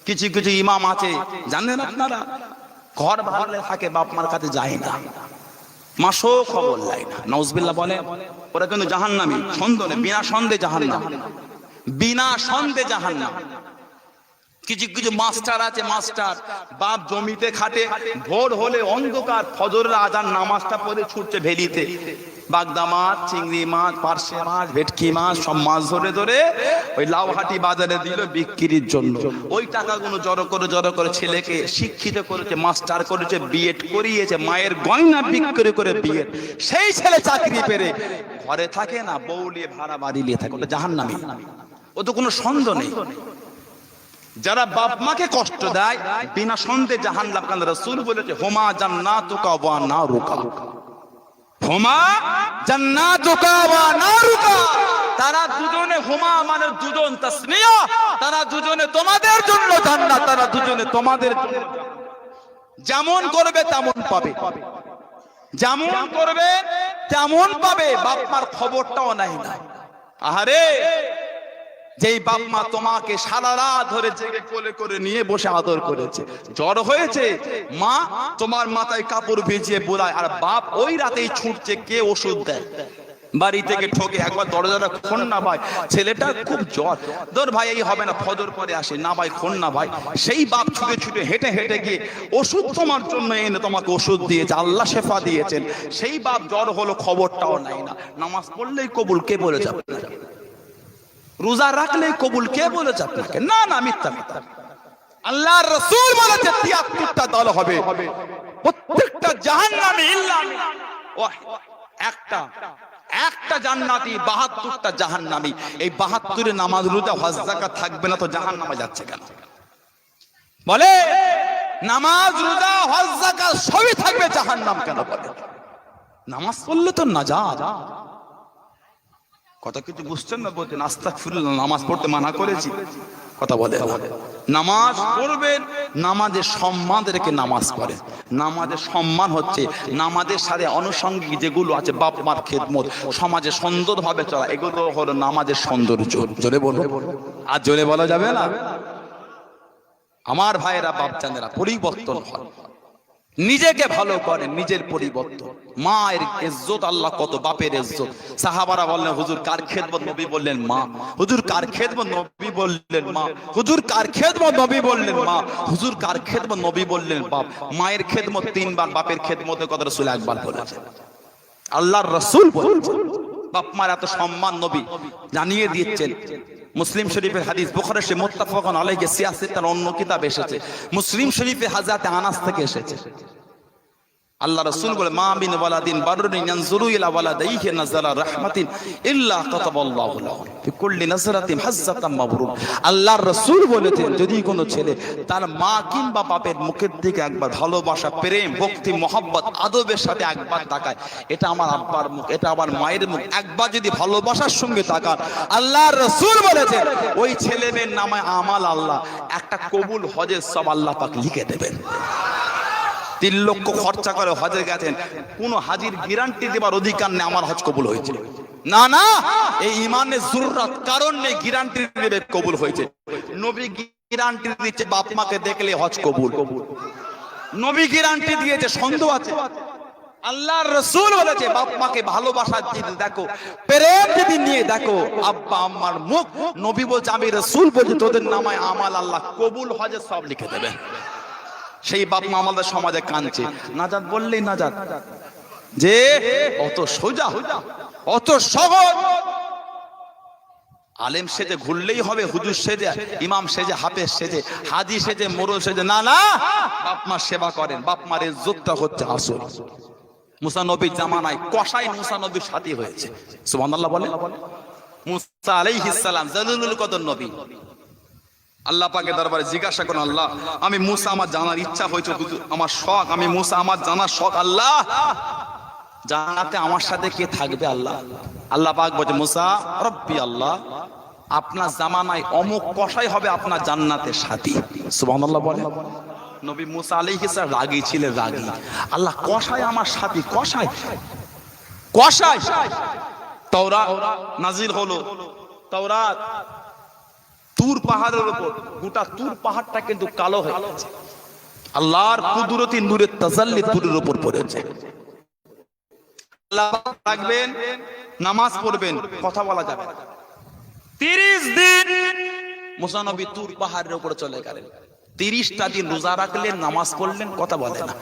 কিছু কিছু ইমাম আছে জানেন আপনারা, ঘর ভাড়া থাকে বাপ মার কাছে যায় না, মাসও খবর লাই না। নাউজুবিল্লাহ বলে ওরা কিন্তু জাহান্নামী, সন্দেহ নেই, বিনা সন্দেহে জাহান্নাম, বিনা সন্দেহে জাহান্নাম। কিছু কিছু মাস্টার আছে, মাস্টার বাপ জমিতে খাটে, ভোর হলে অন্ধকার ফজরের আজান নামাজটা পড়ে ছুটছে ভেলিতে, বাগদা মাছ, চিংড়ি মাছ, পার্শে মাছ, ভেটকি মাছ সব মাছ ধরে ধরে ওই লাউহাটি বাজারে দিল বিক্রির জন্য। ওই টাকাগুলো জড়ো করে ছেলেকে শিক্ষিত করেছে, মাস্টার করেছে, বিএড করিয়েছে, মায়ের গয়না বিক্রি করে বিএড। সেই ছেলে চাকরি পেরে ঘরে থাকে না, বউ নিয়ে ভাড়া বাড়ি নিয়ে থাকে, ওটা জাহান্নামী। ও তো কোনো সন্দেহ নেই। যারা বাপ মাকে কষ্ট দেয় বিনা সন্দেহে জাহান্নাম। কারণ রাসূল বলেছে হুমা জান্নাতুকা ওয়া নারুকা, হুমা জান্নাতুকা ওয়া নারুকা, তারা দুজনে, হুমা মানে দুজন, তাসনিয়া, তারা দুজনে তোমাদের জন্য জান্নাত, তারা দুজনে তোমাদের জন্য। যেমন করবে তেমন পাবে, যেমন করবে তেমন পাবে। বাপ মার খবরটাও নাই না। আহারে যেই বাপ মা তোমাকে সারা রাত ধরে জেগে কোলে করে নিয়ে বসে আদর করেছে, জ্বর হয়েছে মা তোমার মাথায় কাপড় ভিজিয়ে বোলায়, আর বাপ ওই রাতেই ছুটছে কে ওষুধ দেয়, বাড়ি থেকে ঠকে একবার দরজাটা খোল না ভাই, ছেলেটা খুব জ্বর, ধর ভাই এই হবে না, ফজর পরে আসে না ভাই, খোল না ভাই। সেই বাপ ছুটে ছুটে হেঁটে হেঁটে গিয়ে ওষুধ তোমার জন্য এনে তোমাকে ওষুধ দিয়েছে, আল্লাহ শেফা দিয়েছেন। সেই বাপ জ্বর হলো খবরটাও নাই না। নামাজ পড়লেই কবুল কে বলেছে আপনাকে? রোজা রাখলে কবুল কে বলেছে আপনাকে? না না, মিথ্যা মিথ্যা। আল্লাহর রাসূল বলেছে ৭৩টা দল হবে, প্রত্যেকটা জাহান্নামী ইল্লা একটা জান্নাতি, ৭২টা জাহান্নামী। এই ৭২ নামাজ রোজা হজ যাকাত থাকবে না তো জাহান্নামে যাচ্ছে কেন? বলে নামাজ রোজা হজ যাকাত সবই থাকবে, জাহান্নাম কেন বলে? নামাজ পড়লে তো নাজাত। কথা কিছু বুঝছেন না? বলছেন আস্তাগফিরুল্লাহ, নামাজ পড়তে মানা করেছি, কথা বলে নামাজ পড়বেন, নামাজের সম্মান রেখে নামাজ পড়েন। নামাজের সম্মান হচ্ছে নামাজের সাথে আনুষঙ্গিক যেগুলো আছে, বাপ মার খেদমত, সমাজে সুন্দরভাবে চলা, এগুলো হলো নামাজের সৌন্দর্য। জোরে বলো, আর জোরে বলা যাবে না। আমার ভাইয়েরা বাপজানেরা, পরিবর্তন হয়, নিজেকে ভালো করেন, নিজের পরিবর্তন। মায়ের ইজ্জত আল্লাহ কত, বাপের ইজ্জত। সাহাবারা বললেন হুজুর কার খেদমত? নবী বললেন মা। হুজুর কার খেদমত? নবী বললেন মা। হুজুর কার খেদমত? নবী বললেন মা। হুজুর কার খেদমত? নবী বললেন বাপ। মায়ের খেদমত ৩ বার, বাপের খেদমতের কথা রাসূল একবার বলেছেন। আল্লাহর রাসূল বলেছেন বাপ মার এত সম্মান নবী জানিয়ে দিয়েছেন। মুসলিম শরীফের হাদিস, বুখারী শরীফে মুত্তাফাকুন আলাইহি, সিয়াসের অন্য কিতাব এসেছে, মুসলিম শরীফে হযরত আনাস থেকে এসেছে। আল্লাহ রাসূল বলে মা মিন ওয়ালাদিন বাররুন ইয়ানজুরু ইলা ওয়ালাদাইহি নাযারা রাহমাতিন ইল্লা কাতাবাল্লাহু লাহু ফি কুল্লি নাযরাতিন হাজ্জাতাম মাবরুর। আল্লাহর রাসূল বলেছেন যদি কোনো ছেলে তার মা কিংবা বাপের মুখের দিকে একবার ভালোবাসা, প্রেম, ভক্তি, মহব্বত, আদবের সাথে একবার তাকায়, এটা আমার আব্বার মুখ, এটা আমার মায়ের মুখ, একবার যদি ভালোবাসার সঙ্গে তাকান, আল্লাহর রাসূল বলেছেন ওই ছেলে মেয়ের নামে আমাল আল্লাহ একটা কবুল হজের সব আল্লাহ পাক লিখে দেবেন। ৩ লক্ষ খরচা করে হজে গেছেন, কোন হাজির গ্যারান্টি দেবার অধিকার নেই আমার হজ কবুল হয়েছে, না না। এই ইমানের জরুরত কারণ নেই গ্যারান্টি দেবে কবুল হয়েছে। নবী গ্যারান্টি দিচ্ছে বাপ মাকে দেখলে হজ কবুল। নবী গ্যারান্টি দিয়েছে, সন্দেহ আছে? আল্লাহর রাসূল বলেছে বাপ মাকে ভালোবাসার যদি দেখো, প্রেম যদি নিয়ে দেখো, আব্বা আম্মার মুখ, নবী বলছে আমি রাসূল বলছি তোদের নামায় আমাল আল্লাহ কবুল হজে সব লিখে দেবে। সেই বাপ মা আমাদের সমাজে কাঁদছে, নাজাত বললেই নাজাত, যে অত সোজা, অত সহজ। আলেম সেজে ঘুরলেই হবে, হুজুর সেজে, ইমাম সেজে, হাফেজ সেজে, হাজি সেজে, মোড়ল সেজে, না না, বাপ মা সেবা করেন, বাপ মার ইজ্জতটা হচ্ছে আসল। মুসা নবীর জামানায় কসাই মুসা নবীর সাথী হয়েছে, সুবহানাল্লাহ বলে। মুসা আলাইহিস সালাম জালিলুল কদর নবী, আল্লাহ পাকের দরবারে জিজ্ঞাসা করেন, আল্লাহ আমি মুসা, আমার জানার ইচ্ছা হয়েছে হুজুর, আমার শখ, আমি মুসা, আমার জানার শখ, আল্লাহ জান্নাতে আমার সাথে কে থাকবে আল্লাহ? আল্লাহ পাক বলে, মুসা রব্বি আল্লাহ, আপনার জামানায় অমুক কসাই হবে আপনার জান্নাতের সাথী, সুবহানাল্লাহ বলে। নবী মুসা আলাইহিস সালাম রাগী ছিলেন, রাগী। আল্লাহ কসাই আমার সাথী, কসাই, কসাই। তাওরাত নাজিল হলো, তাওরাত তুর পাহাড়ের উপর, গোটা তুর পাহাড়টা কিন্তু কালো হয়ে গেছে, আল্লাহর কুদরতি নূরের তাজাল্লি তুরের উপর পড়েছে। আল্লাহ রাখবেন, নামাজ পড়বেন, কথা বলা যাবে না। 30 দিন মুসা নবী তুর পাহাড়ের উপরে চলে গেলেন, 30টা দিন রোজা রাখলেন, নামাজ পড়লেন, কথা বলে না।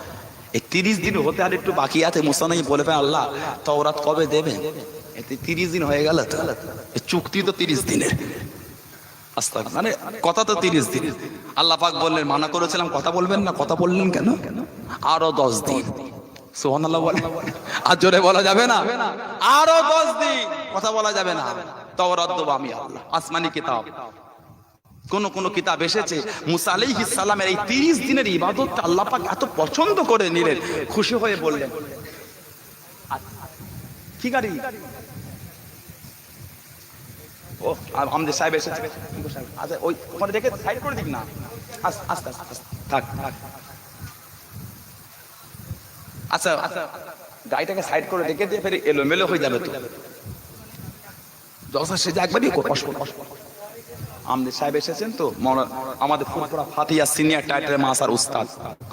এই 30 দিন হতে আর একটু বাকি আছে, মুসা নবী বলবেন, আল্লাহ তাওরাত কবে দেবেন? এতে 30 দিন হয়ে গেল তো, চুক্তি তো 30 দিনের, মানে কথা তো 30 দিন। আল্লাহ পাক বললেন, মানা করেছিলাম কথা বলবেন না, কথা বললেন কেন? আরো 10 দিন, সুবহানাল্লাহ বলে। আর জোরে বলা যাবে না, আরো 10 দিন কথা বলা যাবে না। তাওরাত দেব আমি আল্লাহ, আসমানি কিতাব। কোন কোন কিতাব এসেছে মুসা আলাইহিস সালামের এই 30 দিনের ইবাদতটা আল্লাহ পাক এত পছন্দ করে নিলেন, খুশি হয়ে বললেন, কি গাড়ি? ও আমাদের সাহেব এসেছে, আচ্ছা ওই ওখানে রেখে সাইড করে দিক না, আস্তে আস্তে থাক থাক। আচ্ছা গাড়িটাকে সাইড করে রেখে দিয়ে ফের এলোমেলো হয়ে যাবে তো, দশা সেজে একবারই আমাদের সাহেব এসেছেন তো, আমাদের ফুরফুরা ফাতিয়া সিনিয়র টাইটেল মাসার উস্তাদ,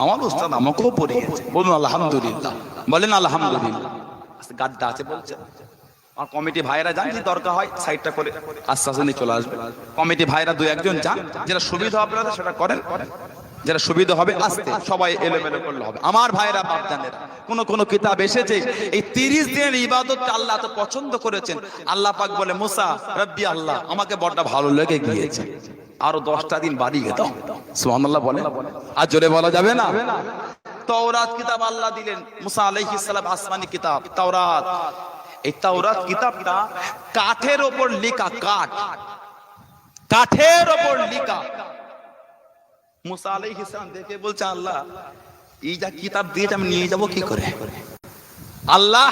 আমার উস্তাদ আমাকেও পড়িয়েছে, বলুন আলহামদুলিল্লাহ, বলেন আলহামদুলিল্লাহ। গাড্ডা আছে বলছে, আর কমিটি ভাইরা যান, যদি দরকার হয় সাইডটা করে আস্তে আস্তে নিয়ে চলে আসবে। কমিটি ভাইরা 2-1 জন যান, যেটা সুবিধা হবে সেটা করেন, যেটা সুবিধা হবে আস্তে, সবাই এলোমেলো করলে হবে। আমার ভাইরা বাপজানেরা, কোন কোন কিতাব এসেছে এই 30 দিনের ইবাদতটা আল্লাহ তো পছন্দ করেছেন। আল্লাহ পাক বলে, মুসা রব্বি আল্লাহ, আমাকে বড় ভালো লেগে গিয়েছে, আরো 10টা দিন বাড়িয়ে দাও, সুবহানাল্লাহ বলে। আর জোরে বলা যাবে না। তাওরাত কিতাব আল্লাহ দিলেন মুসা আলাইহিস সালাম, আসমানি কিতাব তাওরাত। এই তাওরাত কিতাবটা কাঠের উপর লেখা, কাঠ, কাঠের উপর লেখা। মুসা আলাইহিস সালাম দেখে বলছে, আল্লাহ এই যা কিতাব দিয়েছে আমি নিয়ে যাব কি করে? আল্লাহ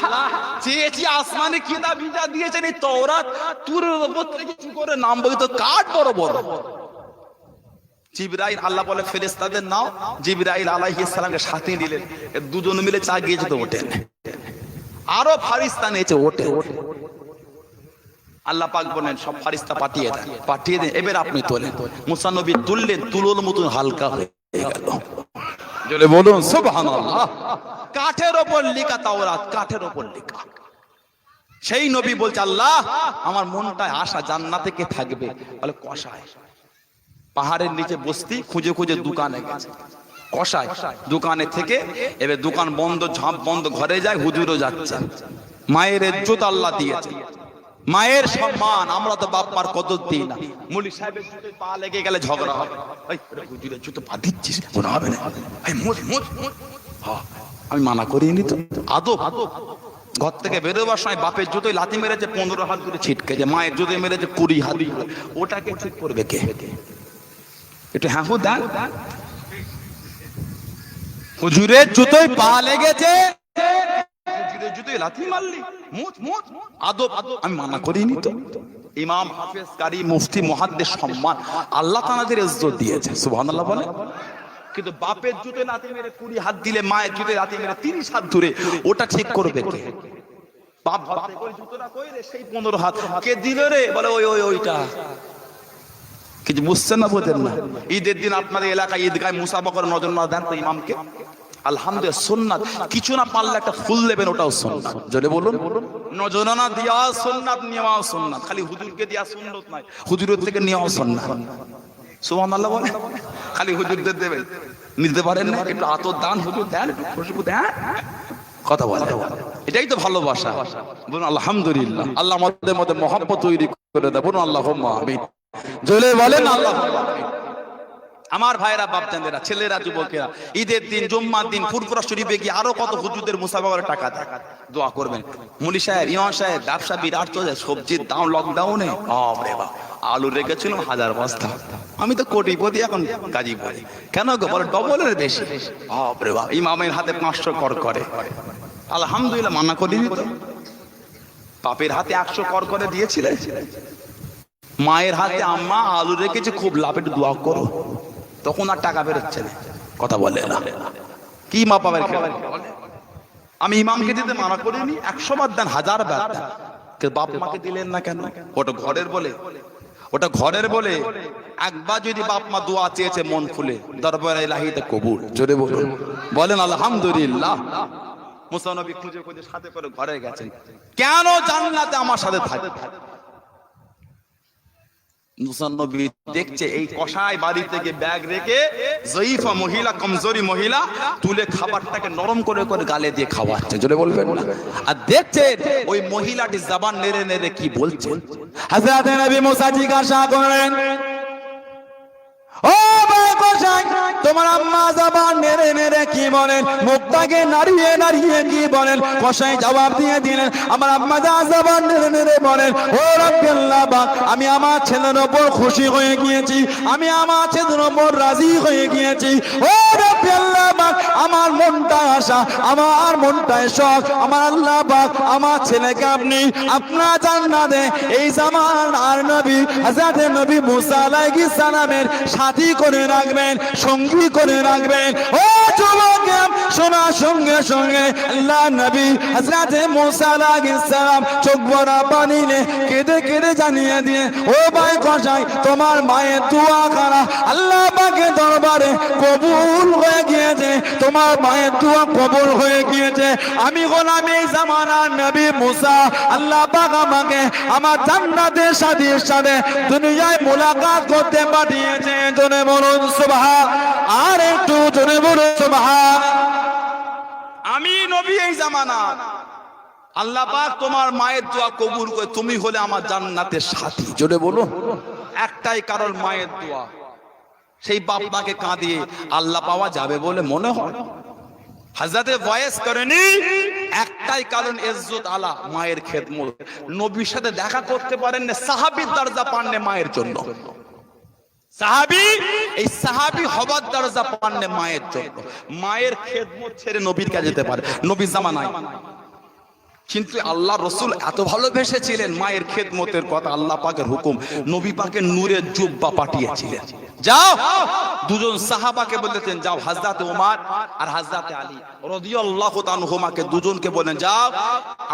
চেয়েছি আসমানে কিতাব যা দিয়েছেন, এই তাওরাত তুরের উপর থেকে কি করে নামবো? তো কাঠ বড় বড়। জিবরাইল, আল্লাহ বলে ফেরেশতাদের নাও, জিবরাইল আলাইহিস সালামকে সাথে নিলেন, দুজন মিলে চা গিয়েছে তো ওঠেন, আরো ফারিস্তা নিয়েছে ওঠে। আল্লাহ পাক বলেন সব ফারিস্তা পাঠিয়ে দেন, পাঠিয়ে দেন, এবার আপনি তোলেন। মুসা নবী তুললেন, তুলোর মতন হালকা হয়ে গেল, জোরে বলুন সুবহানাল্লাহ। কাঠের উপর লেখা তাওরাত, কাঠের উপর লেখা। সেই নবী বলছে, আল্লাহ আমার মনটায় আশা, জান্নাতে কে থাকবে? বলে কসাই। পাহাড়ের নিচে বস্তি খুঁজে খুঁজে দোকানে গেছে, কসাই দোকানে থেকে এবার দোকান বন্ধ, ঝাঁপ বন্ধ, ঘরে যায়, হুজুরও যাচ্ছে। মায়ের ইজ্জত আল্লাহ দিয়েছে, মায়ের সম্মান, আমরা তো বাপ মার কদর দিই না। মুলি সাহেবের জুতোয় পা লেগে গেলে ঝগড়া হবে, এই হুজুরের জুতো পা দিচ্ছিস, মনে হবে না, এই মোচ মোচ। আমি মানা করিনি তো, আদব। ঘর থেকে বেরোবার সময় বাপের জুতোয় লাথি মেরেছে 15 হাত করে ছিটকেছে, মায়ের জুতোয় মেরেছে 20 হাত, ওটাকে ঠিক করবে কে? একটু হ্যাঁ দেন। হুজুরের জুতোয় পা লেগেছে, হুজুরের জুতোয় লাথি মারলি, মুচ মুচ, আদব আদব। আমি মানা করিনি তো। ইমাম, হাফেজ, কারি, মুফতি, মুহাদ্দিস সম্মান আল্লাহ তাআলাদের ইজ্জত দিয়েছে, সুবহানাল্লাহ বলে। কিন্তু বাপের জুতোয় লাথি মেরে 20 হাত দিলে, মায়ের জুতোয় লাথি মেরে 30 হাত ধরে, ওটা ঠিক করবে কে? বাপ হাতে করে জুতোটা কই রে, সেই 15 হাত কে দিল রে? বলে ওই ওই ওইটা। কিছু বুঝছেন না, বোঝেন না? ঈদের দিন আপনাদের এলাকায় ঈদগায় মুসাফা করে নজর দেন তো ইমামকে, আলহামদুলিল্লাহ সুন্নাত। কিছু না পারলে একটা ফুল দেবেন, ওটাও সুন্নাত। জোরে বলুন। নজরানা দিয়া সুন্নাত, নেওয়া সুন্নাত। খালি হুজুরকে দিয়া সুন্নাত নয়, হুজুরের থেকে নেওয়া সুন্নাত। সুবহানাল্লাহ বলে। খালি হুজুরদের দেবেন, নিতে পারেন না, একটু আতর দান, হুজুর দেন, খুশবু দেন, কথা বলে। এটাই তো ভালোবাসা। বলুন আলহামদুলিল্লাহ। আল্লাহ আমাদের মধ্যে মহব্বত তৈরি করে দেয়। বলুন আল্লাহুম্মা আমিন। জোরে বলেন আল্লাহুম্মা আমিন। আমার ভাইরা, বাপজানেরা, ছেলেরা, যুবকেরা, ঈদের দিন, জুম্মার দিন ফুরফুরা শরীফে গিয়ে আরো কত হুজুরদের মুসাফা করে টাকা দেয়, দোয়া করবেন। মুলি সাহেব, ইমাম সাহেব, ব্যবসা বিরাট চলছে, সবজির দাম লকডাউনে বাপরে বাপ, আলু রেখেছিলাম 1000 বস্তা, আমি তো কোটিপতি এখন কাজী বলি, কেন গো বলে ডবলের বেশি, বাপরে বাপ। ইমামের হাতে 500 কর করে, আলহামদুলিল্লাহ, মানা করিনি তো। বাপের হাতে 100 কর করে দিয়েছিলেন, মায়ের হাতে আম্মা আলু রেখেছে, খুব লাভ, একটু দোয়া করো, তখন আর টাকা বেরোচ্ছে না, কথা বলে না। কি মা পাবেন? আমি ইমামকে দিতে মানা করিনি, 100 বার দেন, 1000 বার দেন, বাপ মাকে দিলেন না কেন? ওটা ঘরের বলে, ওটা ঘরের বলে। একবার যদি বাপ মা দোয়া চেয়েছে মন খুলে, দরবারে ইলাহিতে কবুল। জোরে বলুন, বলেন আলহামদুলিল্লাহ। মুসা নবী খুঁজে খুঁজে সাথে করে ঘরে গেছেন, কেন জান্নাতে আমার সাথে থাকে। মুসা নবী দেখছে এই কসাই বাড়ি থেকে ব্যাগ রেখে জয়ীফা মহিলা, কমজোরি মহিলা তুলে খাবারটাকে নরম করে করে গালে দিয়ে খাওয়াচ্ছে, জোরে বলবেন না? আর দেখছে ওই মহিলাটি জবান নেড়ে নেড়ে কি বলছে। হযরত নবী মুসা জিজ্ঞাসা করলেন, ও ভাই কসাই, তোমার আম্মা জবান নেড়ে নেড়ে কি বলেন, মুখটাকে নাড়িয়ে নাড়িয়ে কি বলেন? কসাই জবাব দিয়ে দিলেন, আমার আম্মা যা জবান নেড়ে নেড়ে বলেন, ও রব্বি আল্লাহ পাক, আমি আমার ছেলের উপর খুশি হয়ে গিয়েছি, আমি আমার ছেলের উপর রাজি হয়ে গিয়েছি। ও রব্বি আল্লাহ পাক, আমার মনটায় আশা, আমার মনটায় শখ, আমার আল্লাহ পাক আমার ছেলেকে আপনি আপনার জান্নাতে এই জামানার নবী হযরত নবী মুসা আলাইহিস সালামের সাথী করে রাখবেন, সঙ্গী করে রাখবেন। ও যুবক, শোনার সঙ্গে সঙ্গে আল্লাহ নবী হযরত মুসা আলাইহিস সালাম চোখ ভরা পানি নিয়ে কেঁদে কেঁদে জানিয়ে দিয়ে, ও ভাই কসাই, তোমার মায়ের দোয়া করা আল্লাহ পাকের দরবারে কবুল হয়ে গিয়েছে, তোমার মায়ের দোয়া কবুল হয়ে গিয়েছে। আমি গোলাম এই জামানার নবী মুসা, আল্লাহ পাক আমাকে আমার জান্নাতের সাথীর সাথে দুনিয়ায় মুলাকাত করতে পাঠিয়েছে। জোরে বলুন সুবহান, আর একটু জোরে বলুন সুবহান। আমি নবী এই জামানার, আল্লাহ পাক তোমার মায়ের দোয়া কবুল করে তুমি হলে আমার জান্নাতের সাথী। জোরে বলুন। একটাই কারণ, মায়ের দোয়া। সেই বাপ মাকে কাঁদিয়ে আল্লাহ পাওয়া যাবে বলে মনে হয়? হযরতে ভয়েস করেনি, একটাই কারণ, ইজ্জত আলা, মায়ের খেদমত। নবীর সাথে দেখা করতে পারেন না, সাহাবীর দরজা পান না মায়ের জন্য। সাহাবী, এই সাহাবী হবার দরজা পান না মায়ের জন্য। মায়ের খেদমত ছেড়ে নবীর কাছে যেতে পারে, নবীর জামানায়। কিন্তু আল্লাহ রসুল এত ভালোবেসেছিলেন মায়ের খেদমতের কথা, আল্লাহ পাকের হুকুম, নবী পাকের নূরের জুব্বা পাঠিয়েছিলেন। যাও, দুজন সাহাবাকে বলেছেন, যাও হযরত ওমর আর হযরত আলী রাদিয়াল্লাহু তাআলা আনহুমাকে দুজনকে বলেন, যাও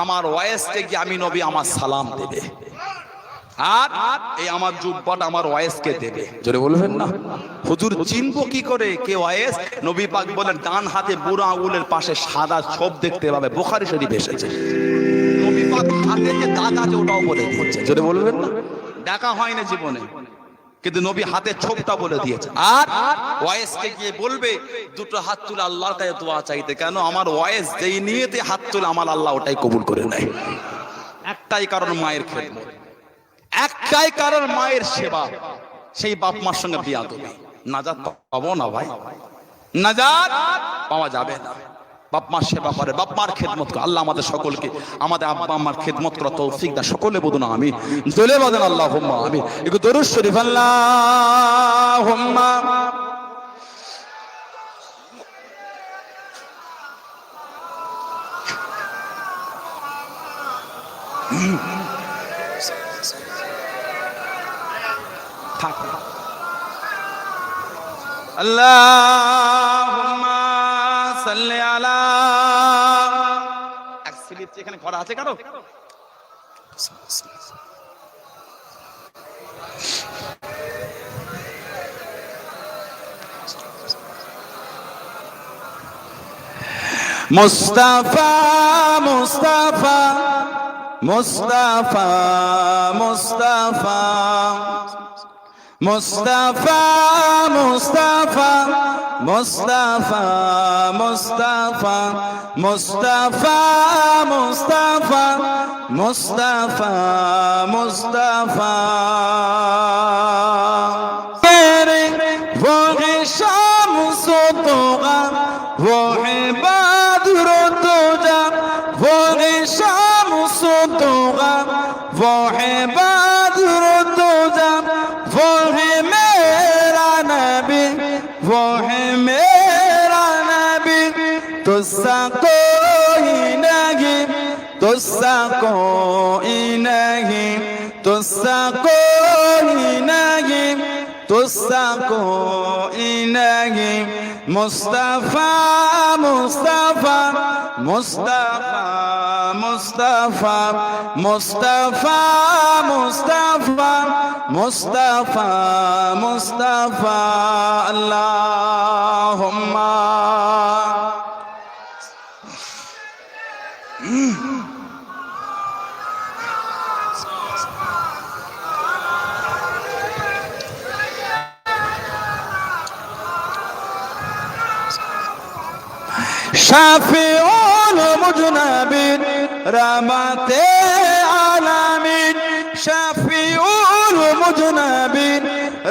আমার ওয়াইসকে গিয়ে আমি নবী আমার সালাম দেবে, আর এই আমার জুব্বাটা আমার ওয়াইসকে দেবে। জোরে বলবেন না? হুজুর চিনবো কি করে কে ওয়াইস? নবী পাক বলেন, ডান হাতে বুড়ো আঙুলের পাশে সাদা ছোপ দেখতে পাবে, বুখারী শরীফ এসেছে। নবী পাক হাতে যে দাগ আছে ওটাও বলে দিয়েছে। জোরে বলবেন না? দেখা হয় না জীবনে, কিন্তু নবী হাতে ছোপটা বলে দিয়েছে। আর ওয়াইসকে গিয়ে বলবে দুটো হাত তুলে আল্লাহর কাছে দোয়া চাইতে, কেন আমার ওয়াইস যেই নিয়তে হাত তুলে আমার আল্লাহ ওটাই কবুল করে নেয়। একটাই কারণ, মায়ের খেদমত। একটাই কারণ, মায়ের সেবা। সেই বাপ মার সঙ্গে বিয়াদবি, নাজাত পাবো না ভাই, নাজাত পাওয়া যাবে না। বাপ মার সেবা করে, বাপ মার খেদমত করে। আল্লাহ আমাদের সকলকে আমাদের আব্বা আম্মার খেদমত করা তৌফিক দান। সকলে বলুন আমিন, জোরে বলেন আল্লাহুম্মা আমিন। একটু দরুদ শরীফ আল্লাহুম্মা। আল্লাহুম্মা সাল্লি আলা। এক স্লিপ এখানে করা আছে কারো? মুস্তাফা মুস্তাফা মুস্তাফা মুস্তাফা মুস্তাফা মুস্তাফা মুস্তাফা মুস্তাফা মুস্তাফা মুস্তাফা মুস্তাফা মুস্তাফা তেরে वो है शामस तोगा वो है बद्र तुजा वो है शामस तोगा वो है बद्र तुजा वो है मेरा नबी वो है मेरा नबी तुझसा कोई नहीं तुझसा कोई नहीं तुझसा कोई नहीं तुझसा कोई नहीं मुस्तफा मुस्तफा मुस्तफा मुस्तफा मुस्तफा मुस्तफा मुस्तफा मुस्तफा अल्लाहुम्मा शाफिउल मुजनबिन रहमते आलमीन शाफिउल मुजनबिन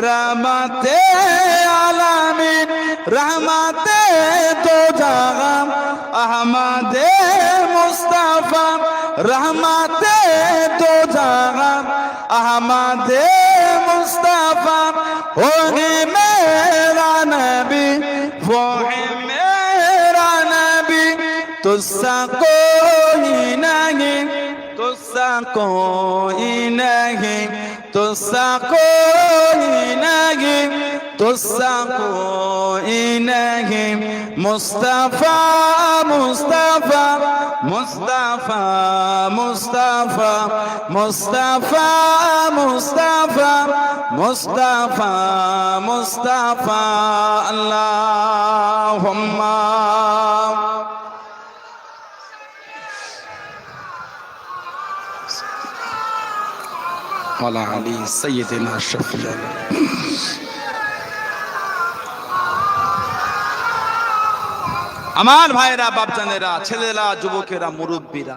रहमते आलमीन रहमते दो जहां अहमदे मुस्तफा रहमते दो जहां अहमदे मुस्तफा वो है मेरा नबी वो है तुझसा कोई नहीं तुझसा कोई नहीं तुझसा कोई नहीं तुझसा कोई नहीं मुस्तफा मुस्तफा मुस्तफा मुस्तफा मुस्तफा मुस्तफा मुस्तफा मुस्तफा अल्लाहुम्मा वाला अली सय्यदना शफीअ আমার ভাইরা বাপজানেরা ছেলেরা যুবকেরা মুরব্বীরা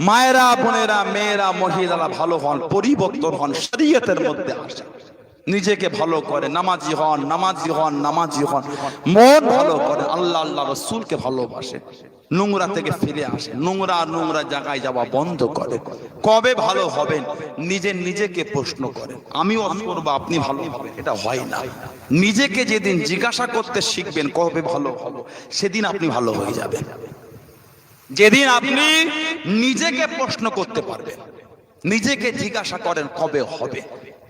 মায়েরা বোনেরা মেয়েরা মহিলারা ভালো হন পরিবর্তন হন শরীয়তের মধ্যে আসেন নিজেকে ভালো করে নামাজি হন নামাজি হন নামাজি হন মন ভালো করে আল্লাহ আল্লাহ রাসূলকে ভালোবাসে নোংরা থেকে ফিরে আসে নোংরা নোংরা জায়গায় যাওয়া বন্ধ করে কবে ভালো হবেন নিজেকে প্রশ্ন করেন আমিও করব আপনি ভালো হবেন এটা হয় না নিজেকে যেদিন জিজ্ঞাসা করতে শিখবেন কবে ভালো হব সেদিন আপনি ভালো হয়ে যাবেন যেদিন আপনি নিজেকে প্রশ্ন করতে পারবেন নিজেকে জিজ্ঞাসা করেন কবে হবে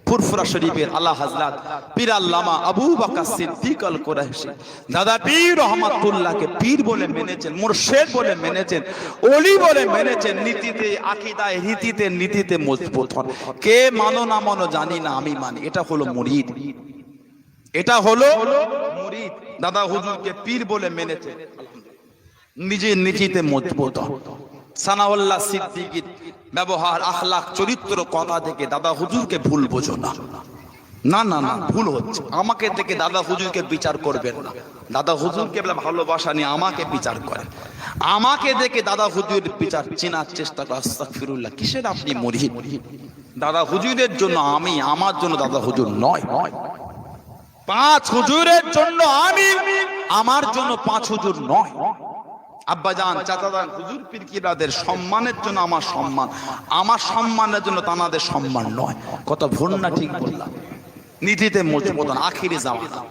ফুরফুরা শরীফের আলা হযরত পীর আল্লামা আবু বকর সিদ্দিক আল কুরাইশি দাদা পীর রহমাতুল্লাহকে পীর বলে মেনেছেন মুর্শিদ বলে মেনেছেন ওলি বলে মেনেছেন নীতিতে আকীদায় রীতিতে নীতিতে মজবুত হন কে মানো না মানো জানি না আমি মানি এটা হলো মুরিদ এটা হলো মুরিদ দাদা হুজুরকে পীর বলে মেনেছেন নিজের নীতিতে মজবুত হন সানাউল্লাহ সিদ্দিকীর ব্যবহার আখলাক চরিত্র কথা থেকে দাদা হুজুরকে ভুল বোঝো না না না না ভুল হচ্ছে আমাকে থেকে দাদা হুজুরকে বিচার করবেন না দাদা হুজুরকে ভালোবাসা নিয়ে আমাকে বিচার করেন আমাকে দেখে দাদা হুজুরের বিচার চেনার চেষ্টা করে আস্তাগফিরুল্লাহ কিসের আপনি মুরিদ দাদা হুজুরের জন্য আমি আমার জন্য দাদা হুজুর নয় পাঁচ হুজুরের জন্য আমি আমার জন্য পাঁচ হুজুর নয় আব্বাজান চাচাজান হুজুর পীর কিবলাদের সম্মানের জন্য আমার সম্মানের জন্য তানাদের সম্মান নয় কত ভুল না ঠিক বললাম নীতিতে মজবুত আখিরি জামানা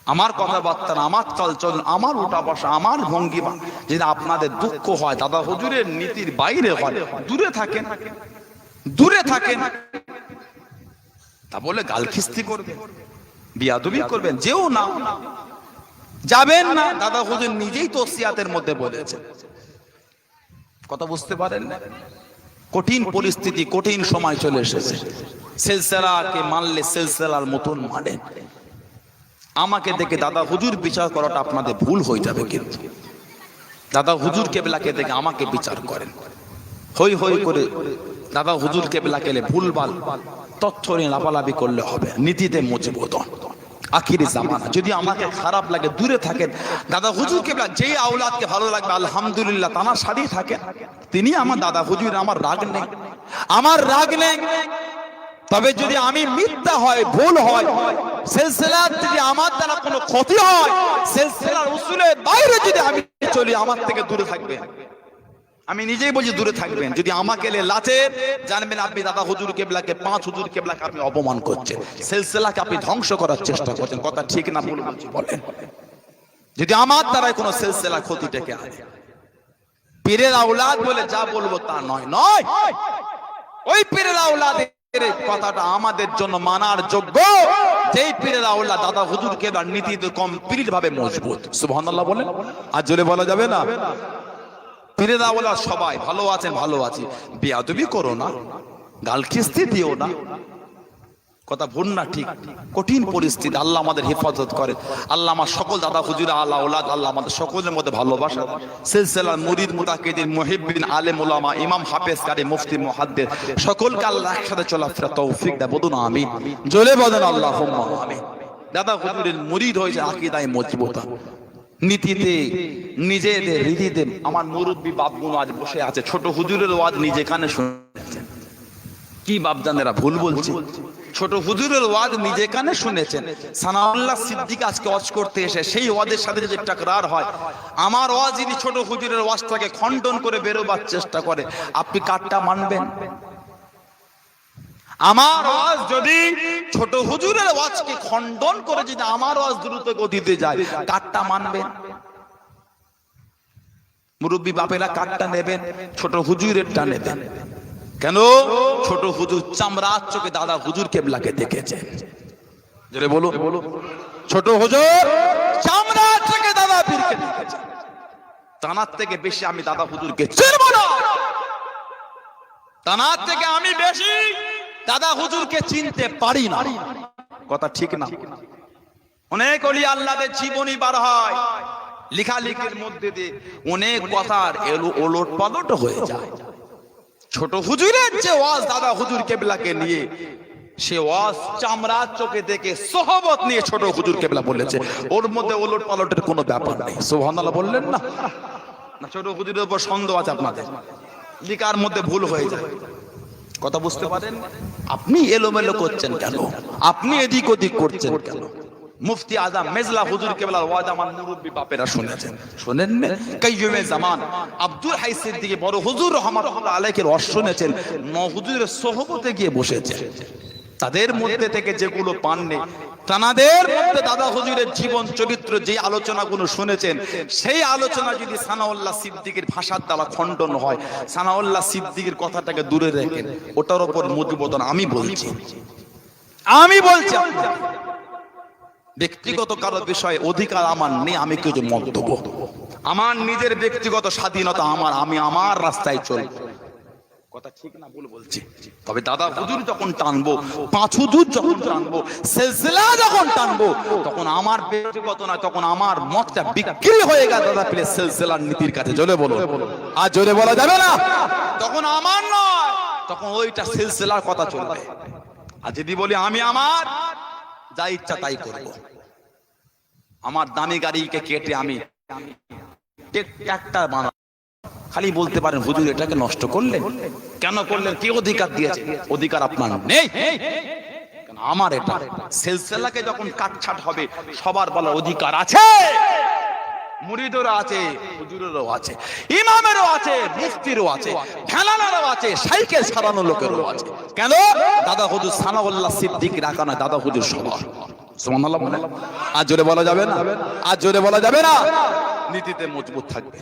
আমার কথাবার্তা আমার চলচলন আমার উঠা বসা আমার ভঙ্গিমা যদি আপনাদের দুঃখ হয় দাদা হুজুরের নীতির বাইরে হয় দূরে থাকেন তা বলে গালখিস্তি করবেন বিয়াদবি করবেন যেও না যাবেন না দাদা হুজুর নিজেই তো ওসিয়াতের মধ্যে বলেছেন কথা বুঝতে পারেন না কঠিন পরিস্থিতি কঠিন সময় চলে এসেছে সিলসিলাকে মানলে সিলসিলার মতন মানেন আমাকে দেখে দাদা হুজুর বিচার করাটা আপনাদের ভুল হয়ে যাবে কিন্তু দাদা হুজুর কেবলাকে দেখে আমাকে বিচার করেন। হই হই করে দাদা হুজুর কেবলা কেলে ভুলভাল তথ্য নিয়ে লাফালাফি করলে হবে, নীতিতে মজবুত আখিরি জামানা। যদি আমাকে খারাপ লাগে দূরে থাকেন। দাদা হুজুর কেবলা যেই আওলাদকে ভালো লাগবে আলহামদুলিল্লাহ তানা সাথে থাকেন, তিনি আমার দাদা হুজুর। আমার রাগ নেই, আমার রাগ নেই। তবে যদি আমি মিথ্যা হয়, ভুল হয়, সিলসিলার যদি আমার দ্বারা কোনো ক্ষতি হয়, সিলসিলার উসুলের বাইরে যদি আমি চলি, আমার থেকে দূরে থাকবেন। আমি নিজেই বলছি দূরে থাকবেন। যদি আমাকে লাচেন, জানবেন আপনি দাদা হুজুর কেবলাকে, পাঁচ হুজুর কেবলাকে আপনি অপমান করছেন, সিলসিলাকে আপনি ধ্বংস করার চেষ্টা করছেন। কথা ঠিক না ভুল বলেন? যদি আমার দ্বারা কোনো সিলসিলা ক্ষতি ডেকে আনে, পীরের আওলাদ বলে যা বলবো তা নয়, নয় ওই পীরের আওলাদের কথাটা আমাদের জন্য মানার যোগ্য, যেই পীরের আওলাদ দাদা হুজুর কেবলার নীতিতে কমপ্লিট ভাবে মজবুত। সুবহানাল্লাহ বলেন। আর জোরে বলা যাবে না? পীরের আওলাদ সবাই ভালো আছেন, ভালো আছি, বেয়াদবি করো না, গাল খিস্তি দিও না। কথা ভুল না ঠিক? কঠিন পরিস্থিতি, আল্লাহ আমাদের হেফাজত করে। আল্লাহ আমার সকল দাদা হুজুর আওলাদ আল্লাহ আমাদের সকলের মধ্যে ভালোবাসা, সিলসিলার মুরিদ মুতাকিদিন মুহিব্বিন আলেম উলামা ইমাম হাফেজ কারি মুফতি মুহাদ্দিস সকলকে আল্লাহ একসাথে চলাফেরা তৌফিক দেয়। বলুন আমিন। জোরে বলেন আল্লাহুম্মা আমিন। দাদা হুজুরের মুরিদ হয়েছে আকীদায় মজবুত, নীতিতে, নিজেদের রীতিতে। আমার মুরব্বী বাপগুলো আজ বসে আছে, ছোট হুজুরের ওয়াজ নিজে কানে শুনেছেন। কি বাপজানেরা ভুল বলছি? ছোট হুজুরের ওয়াজ নিজে কানে শুনেছেন। সানাউল্লাহ সিদ্দিক আজকে ওয়াজ করতে এসে সেই ওয়াজের সাথে যদি টাকরার হয়, আমার ওয়াজ যদি ছোট হুজুরের ওয়াজটাকে খণ্ডন করে বেরোবার চেষ্টা করে, আপনি কারটা মানবেন? আমার ওয়াজ যদি ছোট হুজুরের ওয়াজকে খণ্ডন করে যদি আমার ওয়াজ দ্রুত গতিতে যায়, কারটা মানবেন? মুরব্বী বাপেরা কারটা নেবেন? ছোট হুজুরেরটা নেবেন। কেন? ছোট হুজুর চামড়ার চোখে দাদা হুজুর কেবলাকে দেখেছে। জোরে বলো। ছোট হুজুর চামড়ার চোখে দাদা পীরকে দেখেছে। তানার থেকে বেশি আমি দাদা হুজুরকে চিনব না, তানার থেকে আমি বেশি দাদা হুজুরকে চিনতে পারি না। কথা ঠিক না? অনেক ওলি আল্লাহদের জীবনী বার হয়, লেখালেখির মধ্যে দিয়ে অনেক কথার ওলট পালট হয়ে যায়। ছোট হুজুরের যে ওয়াজ দাদা হুজুর কেবলাকে নিয়ে, সে ওয়াজ চামড়ার চোখে দেখে সহবত নিয়ে ছোট হুজুর কেবলা বলেছে, ওর মধ্যে ওলট পালটের কোনো ব্যাপার নেই। সুবহানাল্লাহ বললেন না? না, ছোট হুজুরের উপর সন্দেহ আছে আপনাদের, লিকার মধ্যে ভুল হয়ে যায়। কথা বুঝতে পারেন? আপনি এলোমেলো করছেন কেন? আপনি এদিক ওদিক করছেন কেন? মুফতি আজম মেজলা হুজুর কেবলার ওয়াজ আমার মুরব্বী বাপেরা শুনেছেন, শুনেন না? কাইয়ুমে জামান আব্দুল হাই সিদ্দিকী বড় হুজুর রাহমাতুল্লাহ আলাইহির ওয়াজ শুনেছেন, হুজুরের সোহবতে গিয়ে বসেছেন। তাদের মধ্যে থেকে যেগুলো পাননি, তানাদের মধ্যে দাদা হুজুরের জীবন চরিত্র যে আলোচনাগুলো শুনেছেন, সেই আলোচনা যদি সানাউল্লাহ সিদ্দিকীর ভাষার দ্বারা খণ্ডন হয়, সানাউল্লাহ সিদ্দিকীর কথাটাকে দূরে রেখেন, ওটার উপর মজবুত আমি বলছি, আমি বলছি। ব্যক্তিগত কারো বিষয়ে অধিকার আমার নেই, আমি কিছু মন্তব্য, আমার নিজের ব্যক্তিগত স্বাধীনতা আমার, আমি আমার রাস্তায় চলব। কথা ঠিক না ভুল বলছি? তবে দাদা হুজুর যখন টানবো, পাঁচ হুজুর যখন টানবো, সিলসিলা যখন টানবো, তখন আমার ব্যক্তিগত না, তখন আমার মতটা বিক্রি হয়ে গেল দাদা প্লিজ সিলসিলার নীতির কাছে। জোরে বলো। আর জোরে বলা যাবে না? তখন আমার নয়, তখন ওইটা সিলসিলার কথা চলবে। আর যদি বলি আমি আমার যা ইচ্ছা তাই করব, আমার দামি গাড়িকে কেটে আমি ট্রাক্টর বানাবো, খালি বলতে পারেন হুজুর এটাকে নষ্ট করলেন, কেন করলেন, কে অধিকার দিয়েছে? অধিকার আপনার নেই, আমার এটা। সিলসিলাকে যখন কাটছাট হবে, সবার বলার অধিকার আছে, মুরিদেরও আছে, হুজুরেরও আছে, ইমামেরও আছে, মুফতিরও আছে, ভেলানারও আছে, সাইকেল সারানো লোকেরও আছে। কেন? দাদা হুজুর সানাউল্লাহ সিদ্দিক রাখা না, দাদা হুজুর সবার। সুবহানাল্লাহ বলেন। আর জোরে বলা যাবে না? আর জোরে বলা যাবে না? নীতিতে মজবুত থাকবে।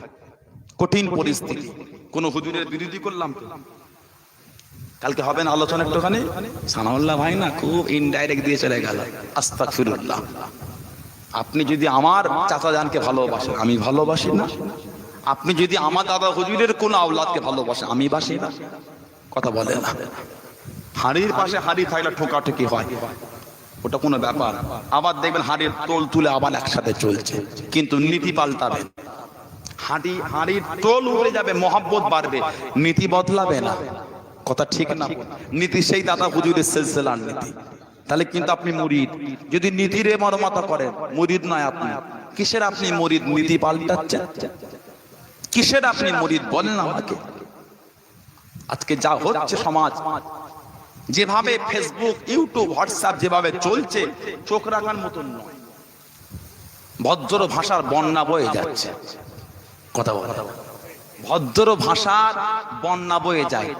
কঠিন পরিস্থিতি, কোন হুজুরের বিরোধী করলাম তো কালকে হবে না আলোচনা একটুখানি, সানাউল্লাহ ভাই না খুব ইনডাইরেক্ট দিয়ে চলে গেল, আস্তাগফিরুল্লাহ। আপনি যদি আমার চাচা জানকে ভালোবাসেন, আমি ভালোবাসি না? আপনি যদি আমার দাদা হুজুরের কোন আওলাদকে ভালোবাসেন, আমি বাসি না? কথা বলে না? হাড়ির পাশে হাড়ি থাকলে ঠোকাঠুকি হয়, ওটা কোনো ব্যাপার। আবার দেখবেন হাড়ির তোল তুলে আবার একসাথে চলছে, কিন্তু নীতি পাল্টাবেন। হাঁড়ির টোল উঠে যাবে, মহব্বত বাড়বে, নীতি বদলাবে না। কথা ঠিক না? নীতি সেই দাদা হুজুরের সিলসিলার নীতি। তাহলে কিন্তু আপনি মুরিদ। যদি নীতিরে মরমাতা করেন, মুরিদ নয় আপনি। কিসের আপনি মুরিদ? নীতি পাল্টাচ্ছেন। কিসের আপনি মুরিদ বলেন আমাকে? আজকে যা হচ্ছে সমাজ, যেভাবে ফেসবুক, ইউটিউব, হোয়াটসঅ্যাপ যেভাবে চলছে, চোখ রাখার মতন নয়। ভদ্র ভাষার বন্যা বয়ে যাচ্ছে। কথা বলে, ভদ্র ভাষার বন্যা বয়ে যায়।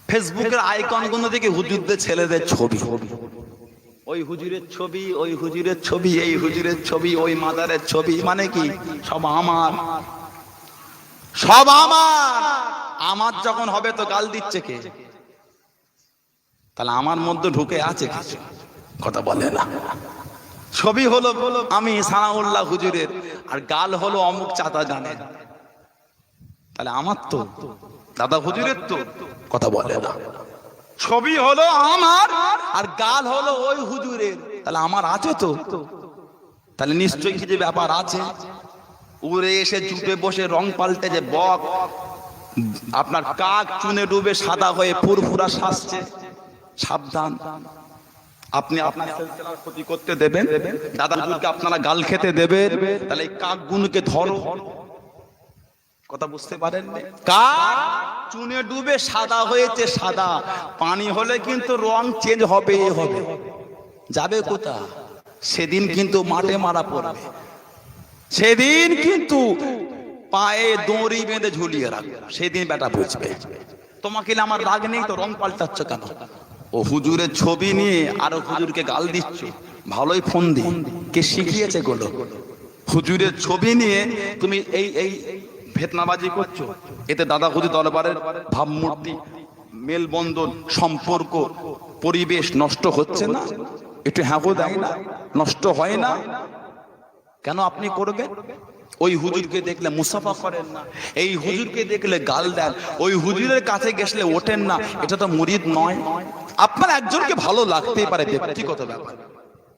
ফেসবুকের আইকন গুলো দেখে হুজুরদের ছেলেদের ছবি, ওই হুজুরের ছবি, ওই হুজুরের ছবি, এই হুজুরের ছবি, ওই মাদারের ছবি। মানে কি? সব আমার, সব আমার। আমার যখন হবে তো গাল দিচ্ছে কে? তাহলে আমার মধ্যে ঢুকে আছে কিছু। কথা বলে না। ছবি হলো আমি সানাউল্লাহ হুজুরের, আর গাল হলো অমুক চাতা জানে। তাহলে আমার তো দাদা হুজুরের তো। কথা বলে না। ছবি হলো আমার আর গাল হলো ওই হুজুরের, তাহলে আমার আছে তো। তাহলে নিশ্চয়ই কিছু ব্যাপার আছে। উড়ে এসে জুটে বসে রং পাল্টে যে বক, আপনার কাক চুনে ডুবে সাদা হয়ে ফুরফুরা সাজছে, সাবধান। আপনি আপনার সিলসিলার ক্ষতি করতে দেবেন, দাদা হুজুরকে আপনারা গাল খেতে দেবেন, তাহলে এই কাকগুলোকে ধরো। কথা বুঝতে পারেন? কাক চুনে ডুবে সাদা হয়েছে, সাদা। পানি হলে কিন্তু রং চেঞ্জ হবে, হবে। যাবে কোথা? সেদিন কিন্তু মাঠে মারা পড়বে, সেদিন কিন্তু পায়ে দড়ি বেঁধে ঝুলিয়ে রাখবে, সেদিন বেটা বুঝবে। তোমাকে আমার রাগ নেই তো, রং পাল্টাচ্ছ কেন? ও হুজুরের ছবি নিয়ে আর হুজুরকে গাল দিচ্ছ, ভালোই ফোন দি। কে শিখিয়েছে গুলো? হুজুরের ছবি নিয়ে তুমি এই এই ভেতনাবাজি করছো। এতে দাদা হুজুর দরবারের ভাবমূর্তি, মেলবন্ধন, সম্পর্ক, পরিবেশ নষ্ট হচ্ছে না? একটু হ্যাঁ দেয় না? নষ্ট হয় না? কেন আপনি করবেন? ওই হুজুরকে দেখলে মুসাফা করেন না, এই হুজুরকে দেখলে গাল দেন, ওই হুজুরের কাছে গেছলে ওঠেন না। এটা তো মুরিদ নয়। আপনার একজনকে ভালো লাগতেই পারে, ব্যক্তিগত ব্যাপার,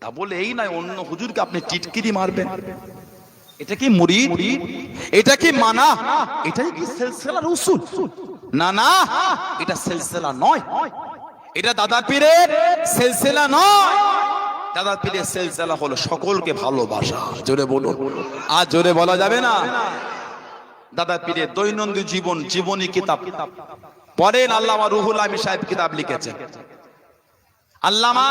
তা বলে এই নয় অন্য হুজুরকে আপনি টিটকিরি মারবেন। এটা কি মুরিদ? এটা কি মানা? এটাই কি সিলসিলার উসুল? না না, এটা সিলসিলা নয়। এটা দাদা পীরের সিলসিলা নয়। দাদা পীরের সিলসিলা হলো সকলকে ভালোবাসা। জোরে বলুন। আর জোরে বলা যাবে না। দাদা পীরের দৈনন্দিন জীবন, জীবনী কিতাব পড়েন। আল্লামা রুহুল আমিন সাহেব কিতাব লিখেছেন। আল্লামা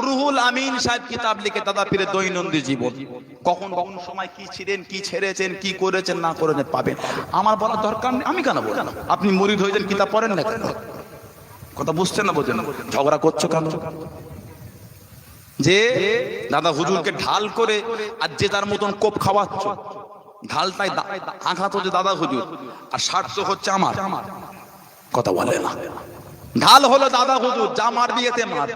রুহুল আমিন সাহেব কিতাব লিখে দাদা পীরের দৈনন্দিন জীবন, কখন কখন সময় কি ছিলেন, কি ছেড়েছেন, কি করেছেন না করেছেন পাবেন। আমার বলার দরকার নেই, আমি কেন বললাম? আপনি মুরিদ হয়েছেন, কিতাব পড়েন না কেন? কথা বুঝছেন না? বোঝেন? ঝগড়া করছো কেন? যে দাদা হুজুরকে ঢাল করে আর যে তার মতন কোপ খাওয়াচ্ছ, ঢালটাই আঘাত হচ্ছে দাদা হুজুর, আর স্বার্থ হচ্ছে আমার। কথা বলে না। ঢাল হলো দাদা হুজুর, যা মারবি এতে মার।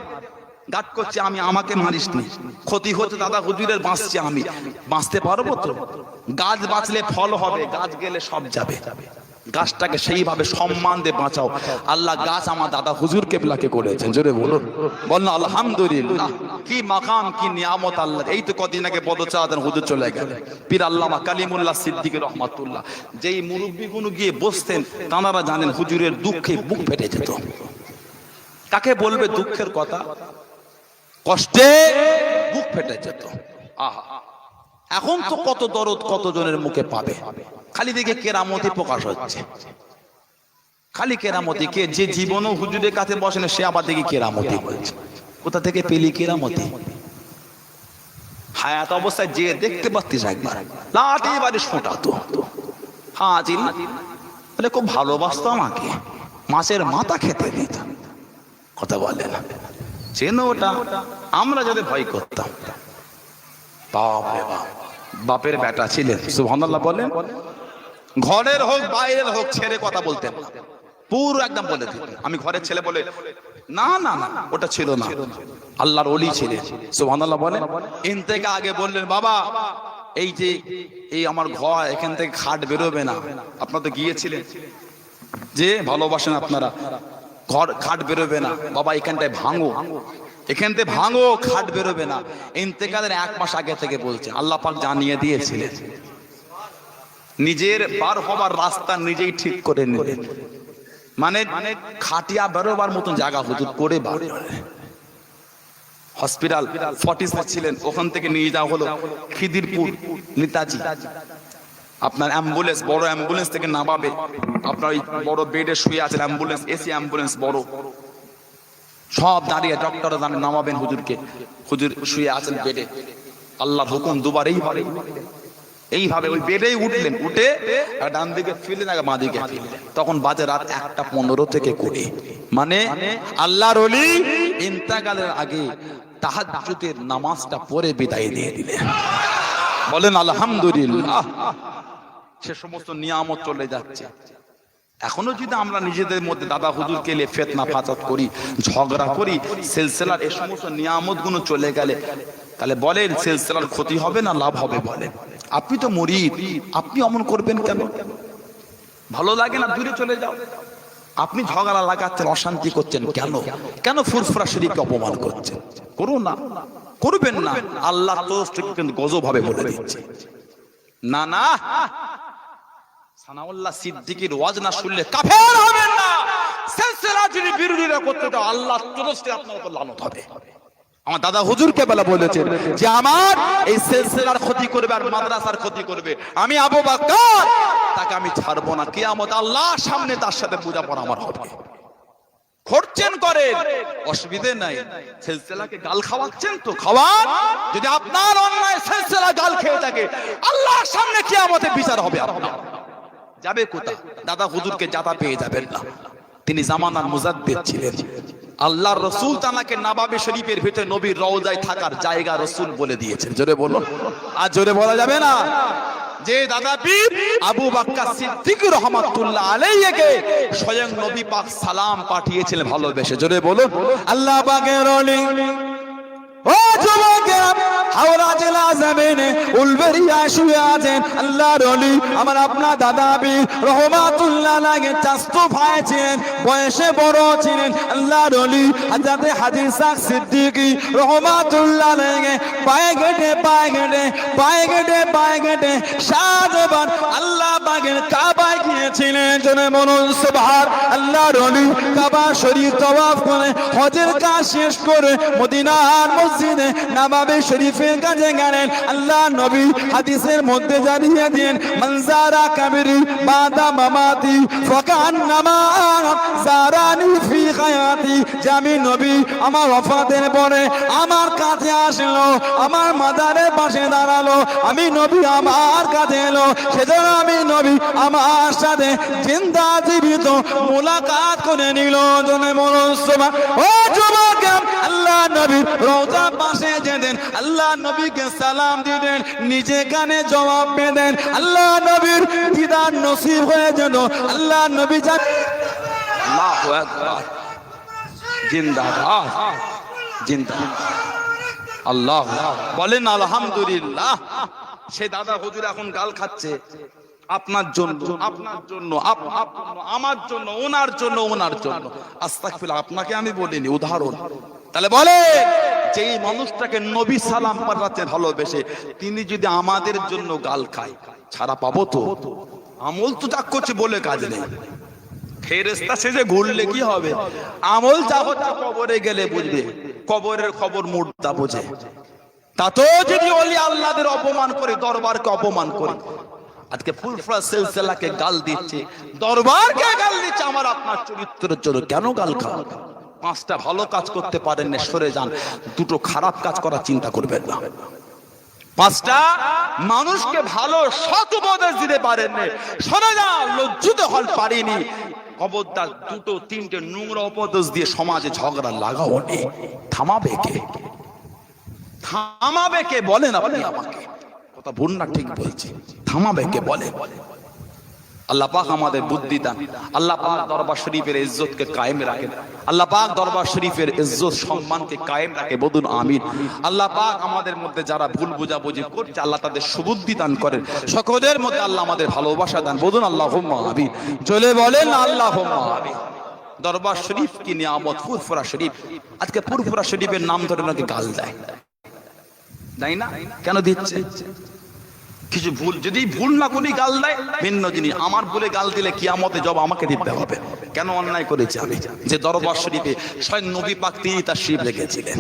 গাট করছে আমি, আমাকে মারিস নি। ক্ষতি হচ্ছে দাদা হুজুরের, বাঁচছে আমি। বাঁচতে পারবো তো? গাছ বাঁচলে ফল হবে, গাছ গেলে সব যাবে। গাছটাকে সেইভাবে সম্মান দিয়ে বাঁচাও। আল্লাহ গাছ আমার দাদা হুজুর কেবলাকে করেছেন। জোরে বলুন, বলুন আলহামদুলিল্লাহ। কি মাকাম, কি নিয়ামত আল্লাহ। এই তো কদিন আগে পদচারণ হুজুর চলে গেলেন, পীর আল্লামা কালিমুল্লাহ সিদ্দিক রহমাতুল্লাহ। যেই মুরব্বী গুলো গিয়ে বসতেন, তাঁরা জানেন হুজুরের দুঃখে বুক ফেটে যেত। কাকে বলবে দুঃখের কথা? কষ্টে বুক ফেটে যেত। আহা, এখন তো কত দরদ কত জনের মুখে পাবে। খালি দেখে কেরামতি প্রকাশ হচ্ছে, খালি কেরামতি। কে যে জীবনও হুজুরের কাছে বসে না, সে আবার দেখি কেরামতি বলছে। কোথা থেকে পেলি কেরামতি? হায়াত অবস্থায় যে দেখতে পাচ্ছিস একবার লাঠি বাড়ি শোটাতো। হ্যাঁ জি, তাহলে খুব ভালোবাসতো আমাকে, মাছের মাথা খেতে দিত। কথা বলে না, চেনো ওটা? আমরা যদি ভয় করতাম। বাপ রে বাপ, বাপের বেটা ছিলেন, সুবহানাল্লাহ বলেন। ঘরের হোক বাইরের হোক ছেড়ে কথা বলতেন না, পুরো একদম বলে দিতেন আমি ঘরের ছেলে বলে। না না না, ওটা ছিল না। আল্লাহর ওলি ছিলেন, সুবহানাল্লাহ বলেন। এন থেকে আগে বললেন, বাবা এই যে এই আমার ঘর, এখান থেকে খাট বেরোবে না। আপনারা তো গিয়েছিলেন, যে ভালোবাসেন আপনারা, ঘর খাট বেরোবে না বাবা, এখানটায় ভাঙো, এখান থেকে ভাঙো, খাট বেরোবে না। ইন্তেকালের 1 মাস আগে থেকে বলছে, আল্লাহ পাক জানিয়ে দিয়েছিলেন। নিজের বার হবার রাস্তা নিজেই ঠিক করে নিলেন, মানে খাটিয়া বেরোবার মতন জায়গা হুজুর করে বার হসপিটাল ফর্টিসে ছিলেন, ওখান থেকে নিয়ে যাওয়া হলো খিদিরপুর নেতাজি। আপনার অ্যাম্বুলেন্স, বড় অ্যাম্বুলেন্স থেকে নামাবে, আপনার ওই বড় বেডে শুয়ে আছেন, অ্যাম্বুলেন্স, এসি অ্যাম্বুলেন্স বড়, সব দাঁড়িয়ে ডক্টর নামাবেন হুজুরকে, হুজুর শুয়ে আছেন বেডে, আল্লাহর হুকুম দুবার এইভাবে ওই বেডেই উঠলেন, উঠে ডান দিকে ফিরলেন, আগে বাঁ দিকে ফিরলেন, তখন বাজে রাত 1:15 থেকে 20, মানে আল্লাহর ওলি ইন্তেকালের আগে তাহাজ্জুদের নামাজটা পড়ে বিদায় দিয়ে দিলেন। বলেন আলহামদুলিল্লাহ। সে সমস্ত নিয়ামত চলে যাচ্ছে। এখনো যদি আমরা নিজেদের মধ্যে দাদা হুজুরকে নিয়ে ফিতনা ফাসাদ করি, ঝগড়া করি, সিলসিলার এই সমস্ত নিয়ামত গুলো চলে গেলে তাহলে বলেন সিলসিলার ক্ষতি হবে না লাভ হবে? বলেন। আপনি তো মুরিদ, আপনি অমন করবেন কেন? ভালো লাগে না দূরে চলে যাও। আপনি ঝগড়া লাগাচ্ছেন, অশান্তি করছেন কেন? কেন ফুরফুরা শরীফকে অপমান করছেন? করুন না, করবেন না। আল্লাহ তো কিন্তু গজব ভাবে বলে দিচ্ছে। না না, সানাউল্লাহ সিদ্দিকীর ওয়াজ না শুনলে কাফের হবেন না। সিলসিলা যদি বিরোধিতা করতে দাও, আল্লাহ তরফে আপনার উপর লানত হবে। আমার দাদা হুজুরকে বেলা বলেছেন যে আমার এই সিলসিলার ক্ষতি করবে আর মাদ্রাসার ক্ষতি করবে, আমি আবু বকর তাকে আমি ছাড়বো না। কিয়ামত আল্লাহর সামনে তার সাথে বোঝাপড়া আমার হবে। খরচেন করেন, অসুবিধে নাই। সিলসিলাকে গাল খাওয়াচ্ছেন তো খাওয়ান। যদি আপনার অন্যায় সিলসিলা গাল খেয়ে থাকে, আল্লাহর সামনে কিয়ামতে বিচার হবে। আপনার যাবে কোথায়? দাদা হুজুরকে জাতা পেয়ে যাবেন না। তিনি জামানার মুজাদ্দিদ ছিলেন। আল্লাহর রাসূল তানাকে নবাবে শরীফের ভিতরে নবীর রওজায় থাকার জায়গা রাসূল বলে দিয়েছেন। জোরে বলুন। আর জোরে বলা যাবে না যে দাদা পীর আবু বকর সিদ্দিক রাহমাতুল্লাহ আলাইহিকে স্বয়ং নবী পাক সালাম পাঠিয়েছিলেন ভালোবেসে। জোরে বলুন। আল্লাহ পাকের ওলি ও যুবকেরা, হাওড়া জেলা জমিনে উলবেরিয়া শুয়ে আছেন আল্লাহর ওলি আমার আপনার দাদা পীর রহমাতুল্লাহ আলাইহি চাচতো ভাই ছিলেন, বয়সে বড় ছিলেন আল্লাহর ওলি হযরত হাজী সাক সিদ্দিকী রহমাতুল্লাহ আলাইহি পায়ে গেটে শাহজাবান আল্লাহ পাকের কাবায় গিয়েছিলেন। জনে মনুন সুবহান আল্লাহর ওলি কাবা শরীফ তওয়াফ করে হজের কাজ শেষ করে মদিনার মসজিদে নববী শরীফের কাছে গেলেন। আল্লাহ নবী হাদিসের মধ্যে জানিয়ে দেন মনজারা কাবরি বাদা মামাতি ফাকান্নামা জারানি ফি হায়াতি। যে আমি নবী আমার ওফাতের পরে আমার কাছে আসলো, আমার মাজারের পাশে দাঁড়ালো, আমি নবী আমার কাছে এলো, সেজন্য আমি নবী আমার সাথে জিন্দা জীবিত মুলাকাত করে নিল। জনে মনসুবা ও যুবক, আল্লাহ নবী রওজা পাশে যেতেন, আল্লাহ নবীকে সালাম দিতেন, নিজে কানে জবাব পেতেন, আল্লাহ নবীর দিদার নসিব হয়ে যেত। আল্লাহ নবী জান আল্লাহু আকবার, জিন্দাবাদ জিন্দাবাদ। আল্লাহ বলেন আলহামদুলিল্লাহ। সে দাদা হুজুর এখন গাল খাচ্ছে আপনার জন্য, আপনার জন্য, আমার জন্য, ওনার জন্য, ওনার জন্য। আস্তাগফিরুল্লাহ, আপনাকে আমি বলিনি, উদাহরণ। তাহলে বলে যেই মানুষটাকে নবী সালাম পাঠাতে ভালোবেসে তিনি যদি আমাদের জন্য গাল খায়, ছাড়া পাবো তো? আমল তো যা করছে বলে কাজ নেই। ফেরেশতা সেজে ঘুরলে কি হবে? আমল যা হচ্ছে কবরে গেলে বুঝবে, কবরের খবর মুর্দা বোঝে। তা তো যদি ওলি আল্লাহদের অপমান করে, দরবারকে অপমান করে, আজকে ফুলফুরা সিলসিলাকে গাল দিচ্ছে, দরবারকে গাল দিচ্ছে, আমার আপনার চরিত্রের জন্য কেন গাল খান? পাঁচটা ভালো কাজ করতে পারেন না, সরে যান। দুটো খারাপ কাজ করার চিন্তা করবেন না। পাঁচটা মানুষকে ভালো সৎ উপদেশ দিতে পারেন না, সরে যান। লজ্জিত হল পারিনি, খবরদার দুটো তিনটে নোংরা উপদেশ দিয়ে সমাজে ঝগড়া লাগাও নি। থামাবে কে? থামাবে কে বলেন আপনি আমাকে? কথা ভুল না ঠিক বলছি? থামাবে কে বলে? আল্লাহ পাক আমাদের বুদ্ধি দান। আল্লাহ পাক দরবার শরীফের ইজ্জতকে কায়েম রাখেন। আল্লাহ পাক দরবার শরীফের ইজ্জত সম্মানকে কায়েম রাখে। বলুন আমিন। আল্লাহ পাক আমাদের মধ্যে যারা ভুল বোঝাবুঝি করছে, আল্লাহ তাদের সুবুদ্ধি দান করেন। সকলের মধ্যে আল্লাহ আমাদের ভালোবাসা দান। বলুন আল্লাহুম্মা আমিন। চলে বলেন আল্লাহুম্মা আমিন। দরবার শরীফ কি নিয়ামত, ফুরফুরা শরীফ। আজকে ফুরফুরা শরীফের নাম ধরে নাকি গাল দেয়, তাই না? কেন দিচ্ছে? কিছু ভুল যদি ভুল না করি গাল দেয় ভিন্ন জিনিস, আমার ভুলে গাল দিলে কিয়ামতে জবাব আমাকে দিতে হবে। কেন অন্যায় করেছি আমি? যে দরবার শরীফে স্বয়ং নবী পাক তিনি তাশরীফ রেখেছিলেন,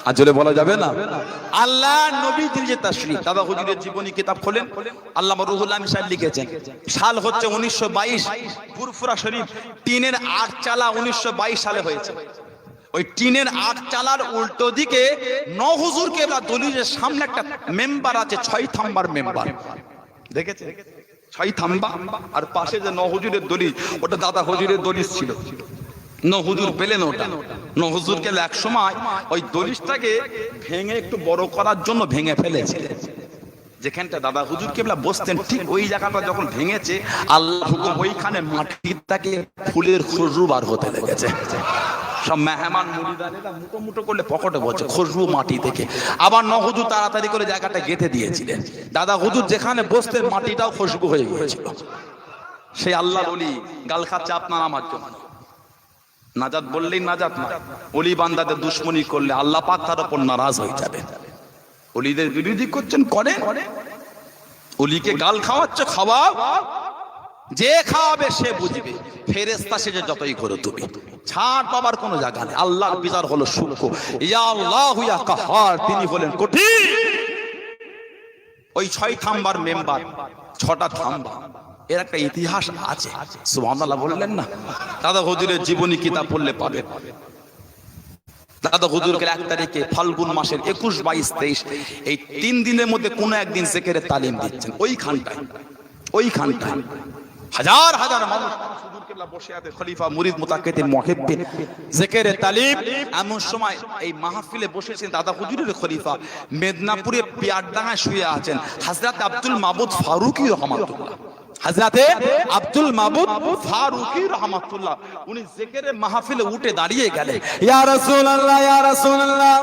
আর জোরে বলা যাবে না আল্লাহ নবী তিনি যে তাশরীফ। দাদা হুজুরের জীবনী কিতাব খোলেন, আল্লামা রুহুল আমিন সাহেব লিখেছেন, সাল হচ্ছে 1922, ফুরফুরা শরীফ টিনের 8 চালা 1922 সালে হয়েছে। ওই টিনের 8 চালার উল্টো দিকে নও হুজুর কেবলা দলিলের সামনে একটা মেম্বার আছে, 6 থাম্বার মেম্বার, দেখেছেন 6 থাম্বা, আর পাশে যে নও হুজুরের দলিল ওটা দাদা হুজুরের দলিল ছিল। নও হুজুর পেলেন ওটা, নও হুজুর কেবলা এক সময় ওই দলিলটাকে ভেঙে একটু বড় করার জন্য ভেঙে ফেলেছিলেন। যেখানটা দাদা হুজুর কেবলা বসতেন ঠিক ওই জায়গাটা যখন ভেঙেছে, আল্লাহ হুকুম ওইখানে মাটিটাকে ফুলের খুশবু বার হতে লেগেছে। সব মেহমান মুরিদানেরা মুটো মুটো করলে পকেটে বসে খুশবু মাটি থেকে। আবার নও হুজুর তাড়াতাড়ি করে জায়গাটা গেঁথে দিয়েছিলেন। দাদা হুজুর যেখানে বসতেন মাটিটাও খুশবু হয়ে গিয়েছিল। সেই আল্লাহর ওলি গাল খাচ্ছে আপনার আমার জন্য। নাজাত বললেই নাজাত না, ওলি বান্দাদের দুশমনি করলে আল্লাহ পাক তার উপর নারাজ হয়ে যাবে। ওলিদের বিরোধী করছেন করেন, ওলিকে গাল খাওয়াচ্ছে খাওয়াও, যে খাওয়াবে সে বুঝবে। ফেরেশতা সেজে যতই করো তুমি, ছাড় পাবার কোনো জায়গা নেই। আল্লাহর বিচার হলো সূক্ষ্ম, ইয়া আল্লাহু ইয়া কাহার, তিনি হলেন কঠিন। ওই 6 থাম্বার মেম্বার, 6টা থাম্বা, এর একটা ইতিহাস আছে। সুবহানাল্লাহ বললেন না? দাদা হুজুরের জীবনী কিতাব পড়লে পাবে। দাদা হুজুরকে 1 তারিখে ফাল্গুন মাসের 21, 22, 23 এই 3 দিনের মধ্যে কোনো একদিন জিকিরের তালিম দিচ্ছেন। ওইখানটায় হাজার হাজার মানুষ হুজুর কেবলা বসে আছে, খলিফা মুরিদ মুতাক্কিদিন মুহিব্বিন জিকিরের তালিম। এমন সময় এই মাহফিলে বসেছেন দাদা হুজুরের খলিফা, মেদিনীপুরে পিয়ারডাঙ্গায় শুয়ে আছেন হযরত আব্দুল মাবুদ ফারুকী রাহমাতুল্লাহ। হযরতে আব্দুল মাবুদ ফারুকী রাহমাতুল্লাহ উনি জিকিরের মাহফিলে উঠে দাঁড়িয়ে গেলেন, ইয়া রাসূলুল্লাহ, ইয়া রাসূলুল্লাহ,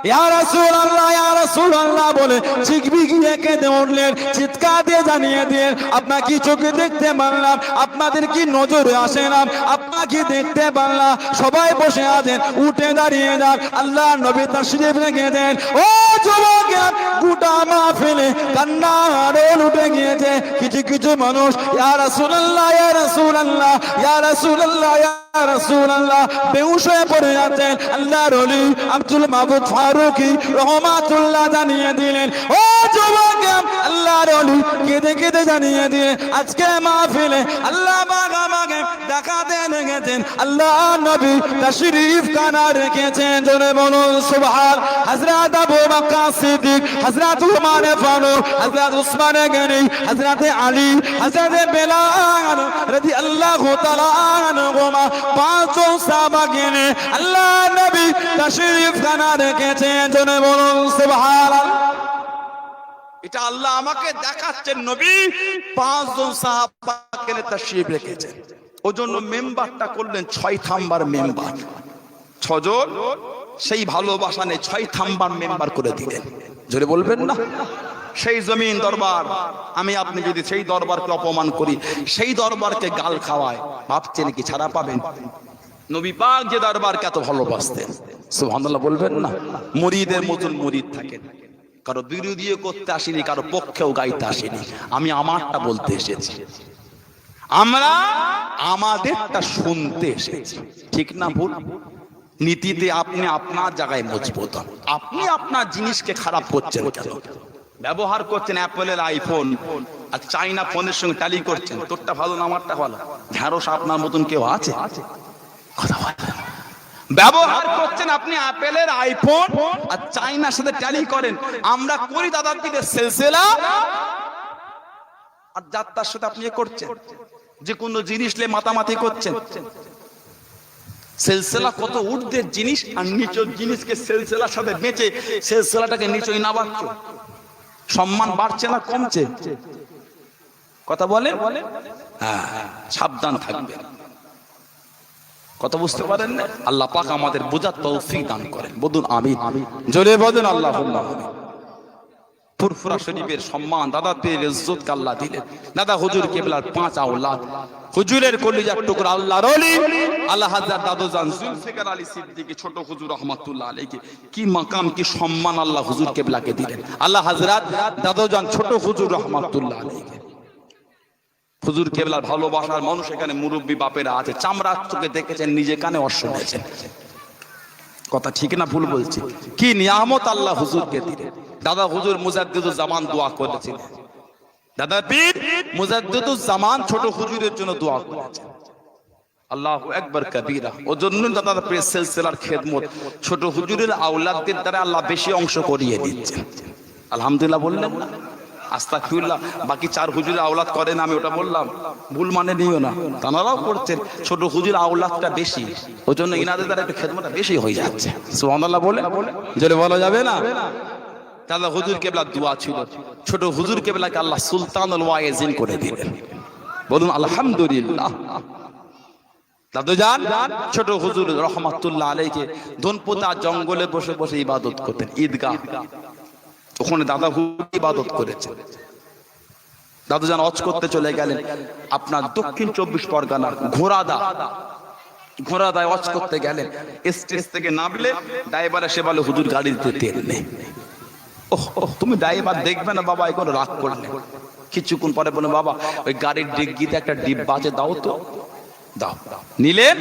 ইয়া রাসূলুল্লাহ, ইয়া রাসূলুল্লাহ বলে চিকবিকিয়ে কেঁদে উঠলেন, চিৎকার দিয়ে জানিয়ে দিলেন, আপনাকে চোখে দেখতে পারলাম, আপনাদের কি নজরে আসে না, আপনাকে দেখতে পারলাম। সবাই বসে আছেন, উঠে দাঁড়িয়ে যান, আল্লাহ নবী তাশরীফ রেখে দেন। ও যুবকেরা, গোটা মাহফিলে কান্নার রোল উঠে গিয়েছে। কিছু কিছু মানুষ ইয়া রাসূলুল্লাহ, ইয়া রাসূলুল্লাহ, ইয়া রাসূলুল্লাহ, ইয়া রাসূলুল্লাহ বেহুশ হয়ে পড়ে আছেন। আল্লাহর ওলি আব্দুল মাবুদ ফারুকী রাহমাতুল্লাহ জানিয়ে দিলেন, ও যুবক, আল্লাহর ওলি কেঁদে কেঁদে জানিয়ে দিয়ে আজকে মাহফিলে আল্লাহ পাক আমাকে দেখাতে লেগেছেন, আল্লাহ নবী তাশরীফ খানা রেখেছেন। জোরে বলুন সুবহান। হযরত আবু বকর সিদ্দিক, হযরত উমর ফারুক, হযরত উসমান গনি, হযরত আলী, হযরত বেলাল রাদিয়াল্লাহু তাআলা আনহুমা 500 সাহাবাকে নিয়ে আল্লাহ নবী তাশরীফ খানা রেখেছেন। জোরে বলুন সুবহানাল্লাহ। এটা আল্লাহ আমাকে দেখাচ্ছেন, নবী 5 জন সাহাবাকে নিয়ে তাশরীফ রেখেছেন। ওজন্য মেম্বারটা করলেন 6 থাম্বার মেম্বার। 6 জন সেই ভালোবাসা নেই 6 থাম্বার মেম্বার করে দিলেন। জোরে বলবেন না? সেই জমিন দরবার, আমি আপনি যদি সেই দরবারকে অপমান করি, সেই দরবারকে গাল খাওয়ায়, ভাবছেন কি ছাড়া পাবেন? নবী পাক যে দরবারকে এত ভালোবাসতেন, সুবহানাল্লাহ বলবেন না? মুরিদের মতন মুরিদ থাকেন, কারো বিরোধীও করতে আসেনি, কারো পক্ষেও গাইতে আসেনি। আমি আমারটা বলতে এসেছি, আমরা আমাদেরটা শুনতে এসেছি। ঠিক না ভুল? নীতিতে আপনি আপনার জায়গায় মজবুত, আপনি আপনার জিনিসকে খারাপ করছেন কেন? ব্যবহার করছেন অ্যাপলের আইফোন আর চাইনা ফোনের সঙ্গে ট্যালি করছেন, তোরটা ভালো না আমারটা ভালো? ঢ্যাঁড়স আপনার মতন কেউ আছে? কথা বলেন। ব্যবহার করছেন আপনি অ্যাপলের আইফোন আর চাইনার সাথে ট্যালি করেন। আমরা করি দাদার দিকে সিলসিলা, আর যাত্রার সাথে আপনি করছেন, যে কোনো জিনিস নিয়ে মাতামাতি করছেন। সিলসিলা কত ঊর্ধ্বের জিনিস, আর নিচের জিনিসকে সিলসিলার সাথে বেঁচে সিলসিলাটাকে নিচেই না বাড়ছে, সম্মান বাড়ছে না কমছে? কথা বলেন? হ্যাঁ, সাবধান থাকবে। কথা বুঝতে পারেন না? আল্লাহ পাক আমাদের বোঝার তৌফিক দান করেন। বলুন আমিন। জোরে বলেন আল্লাহুম্মা আমিন। ফুরফুরা শরীফের সম্মান, দাদা পীরের ইজ্জত আল্লাহ দিলেন। দাদা হুজুর কেবলার 5 আওলাদ, হুজুরের কলিজার টুকরা আল্লাহর ওলি আল্লাহ হযরত দাদুজান জুলফিকার আলী সিদ্দিকী ছোট হুজুর রাহমাতুল্লাহ আলাইহি কি মাকাম কি সম্মান আল্লাহ হুজুর কেবলাকে দিলেন। আল্লাহ হযরত দাদুজান ছোট হুজুর রাহমাতুল্লাহ আলাইহি হুজুর কেবলার ভালোবাসার মানুষ এখানে মুরব্বী বাপেরা আছে, চামড়ার চোখে দেখেছেন, নিজে কানে শুনেছেন। কথা ঠিক না ভুল বলছি? কি নিয়ামত আল্লাহ হুজুরকে দিলেন। দাদা হুজুর মুজাদ্দিদুজ জামান দোয়া করেছিলেন, দাদা পীর মুজাদ্দিদুজ জামান ছোট হুজুরের জন্য দোয়া করেছেন। আল্লাহু আকবার কবীরা। ওজন্য দাদা পীর সিলসিলার খেদমত ছোট হুজুরের আওলাদদের দ্বারা আল্লাহ বেশি অংশ করিয়ে দিচ্ছেন। আলহামদুলিল্লাহ বললেন না? আস্তাগফিরুল্লাহ। বাকি 4 হুজুরের আওলাদ করেন, আমি ওটা বললাম, ভুল মানে নিও না, তারাও করছেন। ছোট হুজুর আওলাদটা বেশি, ওজন্য ইনাদের দ্বারা একটু খেদমতটা বেশি হয়ে যাচ্ছে। সুবহানাল্লাহ বলে জোরে বলা যাবে না? দাদা হুজুর কেবলার দোয়া ছিল, ছোট হুজুর কেবলাকে আল্লাহ সুলতানুল ওয়াইজিন করে দিলেন। বলুন আলহামদুলিল্লাহ। দাদুজান ছোট হুজুর রহমাতুল্লাহ আলাইহি ধনপুতা জঙ্গলে বসে বসে ইবাদত করতেন, ঈদগাহ, ওখানে দাদা হুজুর ইবাদত করেছেন। দাদুজান হজ করতে চলে গেলেন আপনার দক্ষিণ 24 পরগনার ঘোড়াদায় হজ করতে গেলেন। স্টেজ থেকে নামলে ড্রাইভার এসে বলে হুজুর গাড়িতে তেল নেই। ওহ তুমি ড্রাইভার দেখবে না বাবা, এখন রাগ করলে। কিছুক্ষণ পরে বলে বাবা ওই গাড়ির ডিগ্গিতে একটা ডিব্বা আছে, দাও তো। দাও, নিলেন।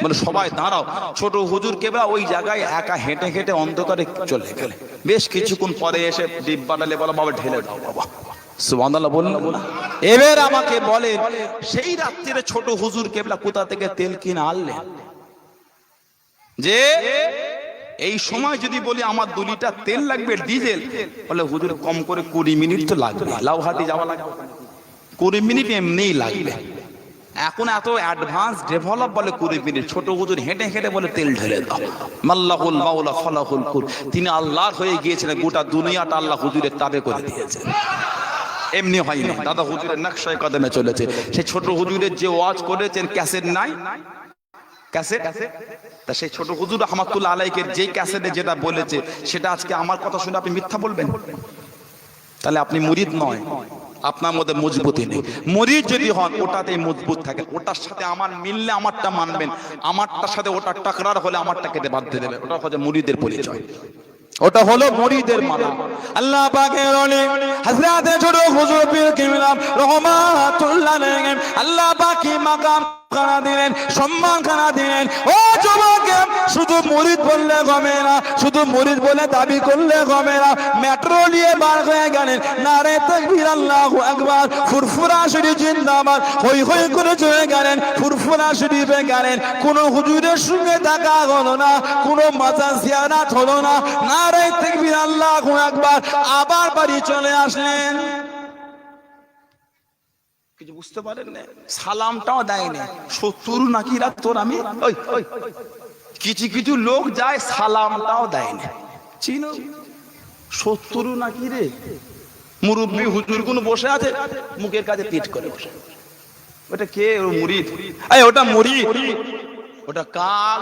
মানে সবাই দাঁড়াও। ছোট হুজুর কেবলা ওই জায়গায় একা হেঁটে হেঁটে অন্ধকারে চলে গেলে। বেশ কিছুক্ষণ পরে এসে ডিব্বাটা বলো বাবা ঢেলে দাও বাবা। সুবহানাল্লাহ বললেন না? এবার আমাকে বলেন সেই রাত্রিরে ছোট হুজুর কেবলা কোথা থেকে তেল কিনে আনলেন? যে এই সময় যদি বলি আমার 2 লিটার তেল লাগবে ডিজেল, বলে হুজুর কম করে 20 মিনিট তো লাগবে, লাউহাটি যাওয়া লাগবে, 20 মিনিট এমনিই লাগবে। এখন এত অ্যাডভান্স ডেভেলপ বলে 20 মিনিট। ছোট হুজুর হেঁটে হেঁটে বলে তেল ঢেলে দাও। মাল্লাহুল মাওলা ফালাহুল কুল। তিনি আল্লাহর হয়ে গিয়েছিলেন, গোটা দুনিয়াটা আল্লাহ হুজুরের তাবে করে দিয়েছেন। এমনি হয়নি, দাদা হুজুরের নকশায় কদমে চলেছে। সেই ছোট হুজুরের যে ওয়াজ করেছেন ক্যাসেট নাই, ক্যাসেট। তা সেই ছোট হুজুর রহমাতুল্লাহ আলাইহির যে ক্যাসেটে যেটা বলেছে সেটা আজকে আমার কথা শুনে আপনি মিথ্যা বলবেন? তাহলে আপনি মুরিদ নয়, আপনার মধ্যে মজবুতি নেই। মুরিদ যদি হন ওটাতেই মজবুত থাকে, ওটার সাথে আমার মিললে আমারটা মানবেন, আমারটার সাথে ওটা টাকরার হলে আমারটাকে বাধ্য দেবে। ওটা হচ্ছে মুরিদের পরিচয়, ওটা হলো মুরিদের মানা। আল্লাহ পাকের ওলি হযরত ছোট হুজুর পীর কিবলা রহমাতুল্লাহ আলাইহি আল্লাহ পাক কি মাকাম খানা দিলেন, সম্মান খানা দিলেন। ও যুবক, শুধু মুরিদ বললে হবে না, শুধু মুরিদ বলে দাবি করলে হবে না। মেট্রো নিয়ে বার হয়ে গেলেন, নারে তাকবীর আল্লাহু আকবার, ফুরফুরা শরীফ জিন্দাবাদ, হই হই করে চলে গেলেন, ফুরফুরা শরীফে গেলেন। কোন হুজুরের সঙ্গে দেখা হলো না, কোন মাজার জিয়ারত হলো না, নারে তাকবীর আল্লাহু আকবার, আবার বাড়ি চলে আসলেন। কিছু বুঝতে পারেন না, সালামটাও দেয়নি। 70 নাকি রাত তোর আমি ওই কিছু কিছু লোক যায় সালামটাও দেয়নি। চিনো 70 নাকি রে? মুরব্বী হুজুর কোন বসে আছে, মুখের কাছে পিঠ করে বসে। ওটা কে? ও মুরিদ। এই ওটা মুরিদ, ওটা কাল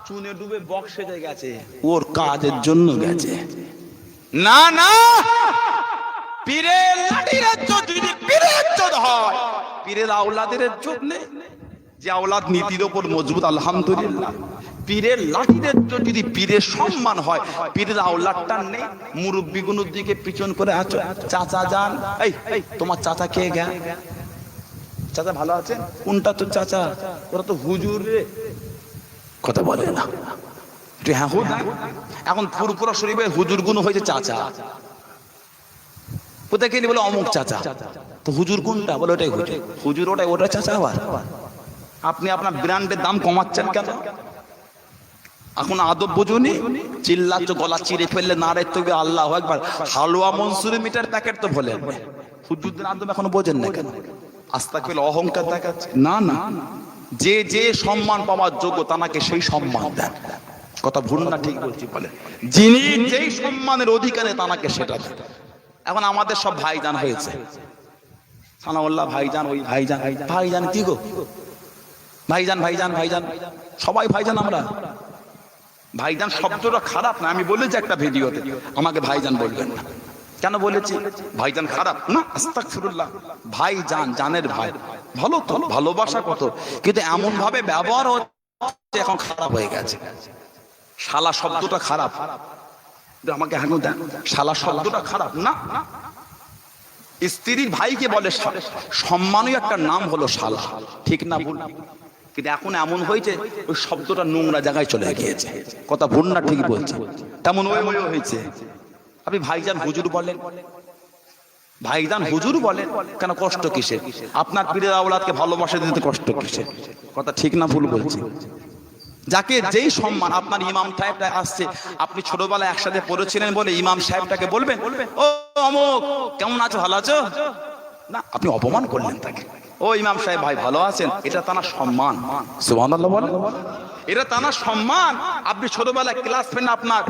চুনে ডুবে বক্সে গেছে, ওর কাজের জন্য গেছে। না না, পীরের লাঠির ইজ্জত যদি পীরের ইজ্জত হয়, পীরের আওলাদের ইজ্জত নেই। যে আওলাদ নীতির উপর মজবুত, আলহামদুলিল্লাহ। পীরের লাঠির ইজ্জত যদি পীরের সম্মান হয়, পীরের আওলাদটা নেই। মুরব্বিগুলোর দিকে পিছন করে আছো, চাচা যান, এই তোমার চাচা কে গা? চাচা ভালো আছেন? কোনটা তো চাচা? ওরা তো হুজুর রে। কথা বলে না। হ্যাঁ এখন ফুরফুরা শরীফের হুজুরগুলো হয়েছে চাচা। কোথায় কে বলে অমুক চাচা, তো হুজুর কোনটা? বলে ওটাই হুজুর। হুজুর ওটাই, ওটা চাচা। আবার আপনি আপনার ব্র্যান্ডের দাম কমাচ্ছেন কেন? এখন আদব বুঝুনি, চিল্লাচ্ছ, গলা চিরে ফেললে নারে তবে আল্লাহু আকবার। হালুয়া মনসুরি মিটার প্যাকেট তো বলেন, হুজুরদের আদব এখনো বোঝেন না কেন? আস্তাগফিরুল্লাহ, অহংকার দেখাচ্ছে। না না, যে যে সম্মান পাওয়ার যোগ্য তাকে সেই সম্মান দেন। কথা ভুল না ঠিক বলছি? বলে যিনি যেই সম্মানের অধিকারে তাকে সেটা দেন। এখন আমাদের সব ভাইজান হয়েছে, সানাউল্লাহ ভাইজান, ওই ভাইজান, ভাইজান কি গো? ভাইজান ভাইজান ভাইজান, সবাই ভাইজান। আমরা ভাইজান শব্দটা খারাপ না, আমি বলেছি একটা ভিডিওতে, আমাকে ভাইজান বলবেন না। কেন বলেছি ভাইজান খারাপ না? আস্তাগফিরুল্লাহ, ভাইজান, জানের ভাই, ভালো তো, ভালোবাসা কত, কিন্তু এমন ভাবে ব্যবহার হচ্ছে এখন খারাপ হয়ে গেছে। শালা শব্দটা খারাপ, আমাকে এখন দেন, শালা শব্দটা খারাপ না? স্ত্রীর ভাইকে বলে সম্মানীয় একটা নাম হলো শালা, ঠিক না ভুল? কিন্তু এখন এমন হয়েছে ওই শব্দটা নোংরা জায়গায় চলে গিয়েছে। কথা ভুল না ঠিক বলছে? তেমন ওই হয়েছে। আপনি ভাইজান হুজুর বলেন, ভাইজান হুজুর বলেন কেন? কষ্ট কিসের? আপনার পীরের আওলাদকে ভালোবাসা দিতে কষ্ট কিসের? কথা ঠিক না ভুল বলছি? যাকে যেই সম্মান, আপনার ইমাম সাহেবটা আসছে, আপনি ছোটবেলায় একসাথে পড়েছিলেন বলে ইমাম সাহেবটাকে বলবেন ও অমুক কেমন আছো, ভালো আছো না? আপনি অপমান করলেন তাকে। ও ইমাম সাহেব ভাই ভালো আছেন, এটা তার সম্মান। সুবহানাল্লাহ বলেন, এটা তার সম্মান। আপনি ছোটবেলায় ক্লাস ফ্রেন্ড, আপনার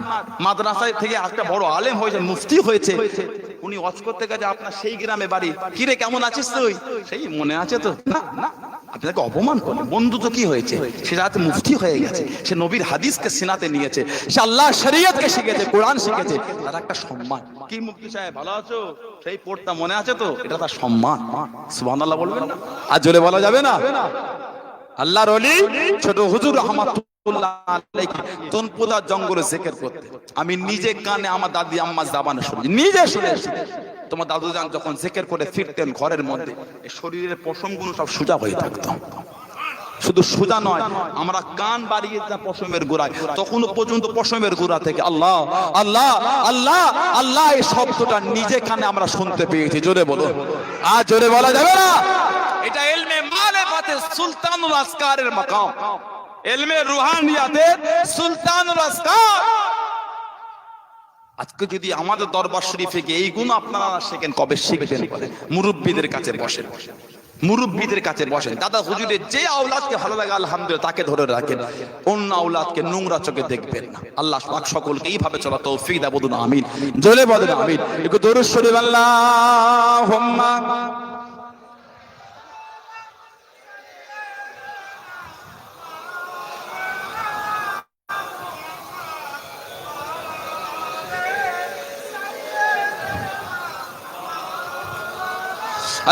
মাদ্রাসায় থেকে একটা বড় আলেম হয়েছে, মুফতি হয়েছে, উনি ওয়াজ করতে গেছে আপনার সেই গ্রামে বাড়ি, কিরে কেমন আছিস তুই, সেই মনে আছে তো? না না, আপনাকে অপমান করলেন। বন্ধু তো কি হয়েছে? সে রাতে মুফতি হয়ে গেছে, সে নবীর হাদিসকে সিনাতে নিয়েছে, সে আল্লাহ শরীয়তকে শিখেছে, কোরআন শিখেছে, তার একটা সম্মান। কি মুফতি সাহেব ভালো আছো, সেই পড়তা মনে আছে তো? এটা তার সম্মান। সুবহানাল্লাহ বলবেন না? আর জোরে বলা যাবে না? আল্লাহর ওলি ছোট হুজুর রাহমাতুল্লাহ আলাইহি তনপুদা জঙ্গলে জিকির করতে, আমি নিজে কানে আমার দাদি আম্মা জাবানে শুনেছি, নিজে শুনেছি। তোমার দাদু জান যখন জিকির করে ফিরতেন ঘরের মধ্যে, এই শরীরের পশমগুলো সব সোজা হয়ে থাকতো। শুধু সোজা নয়, আমরা কান বাড়িয়ে পশমের গোড়ায়, তখনও পর্যন্ত পশমের গোড়া থেকে আল্লাহ আল্লাহ আল্লাহ আল্লাহ এই শব্দটা নিজে কানে আমরা শুনতে পেয়েছি। জোরে বলো, আর জোরে বলা যাবে না? এটা ইলমে মারিফাতের সুলতানুল আসকারের মাকাম, ইলমে রুহানিয়াতের সুলতানুল আসকার। আজকে যদি আমাদের দরবার শরীফে গিয়ে এই গুণ আপনারা শেখেন, কবে শিখবেন? মুরব্বীদের কাছে বসেন, মুরব্বীদের কাছে বসেন। দাদা হুজুরের যে আওলাদকে ভালো লাগে আলহামদুলিল্লাহ তাকে ধরে রাখেন, অন্য আওলাদকে নোংরা চোখে দেখবেন না। আল্লাহ পাক সকলকে এইভাবে চলা তৌফিক দান করুন, আমিন। জোরে বলেন আমিন। একটু দরুদ শরীফ আল্লাহুম্মা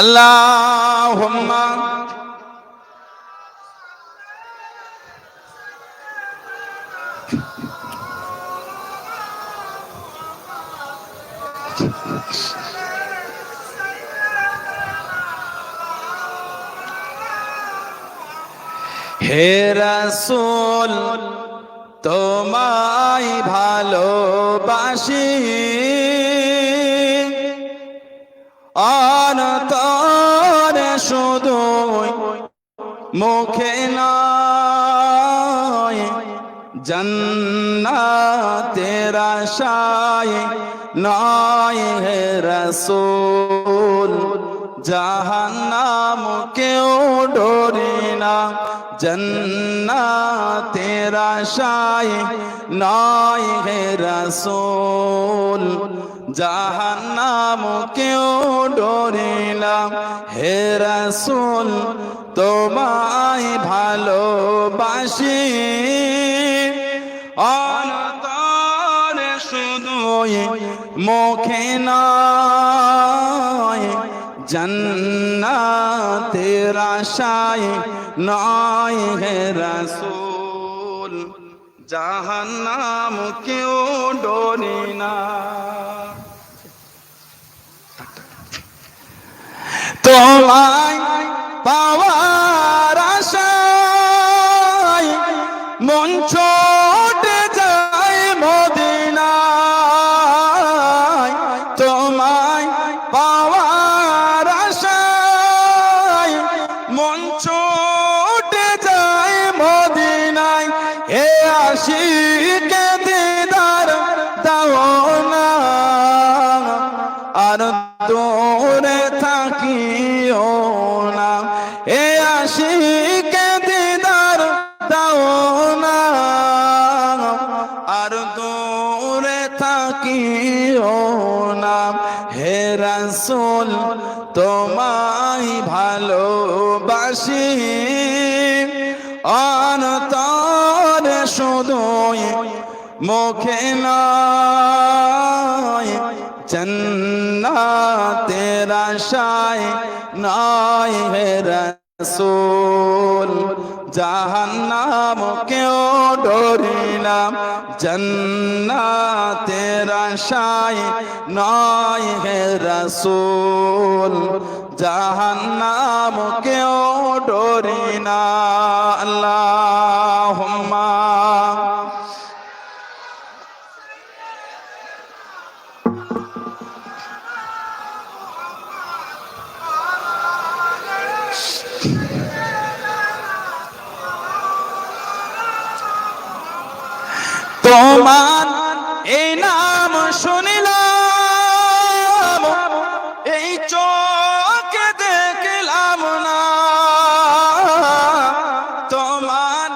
আল্লাহুম্মা হে রাসূল তোমায় ভালোবাসি, অন্তরে শুধু মুখে নয়, জান্নাতের আশায় নয় হে রাসূল, জাহান্নাম কেউ ডরে না, জান্নাতের আশায় নয় হে রাসূল, জাহান্নাম কেউ ডরে না হে রাসূল তোমায় ভালোবাসি, অন্তরে শুধু মুখে নয়, জান্নাতের আশায় নয় হে রাসূল, জাহান্নাম কেউ ডরে না। তোমায় পাওয়ার আশায় মন ছুটে যায় মদিনায়, তোমায় পাওয়ার আশায় মন ছুটে যায় মদিনায়, হে আশিকে দিদার দাও না, আর দূরে থাকিও না, এ আশিকে দিদার দাও না, আর দূরে থাকিও না হে রাসূল তোমায় ভালোবাসি, অন্তরে শুধু মুখে নয়, जन्नतेर आशाय नय हे रसूल जहन्नाम क्यों डोरिलाम जन्नतेर आशाय नय हे रसूल जहन्नाम क्यों डोरिना अल्लाहुम्मा তোমার এই নাম শুনিলাম এই চোখে দেখলাম না তোমার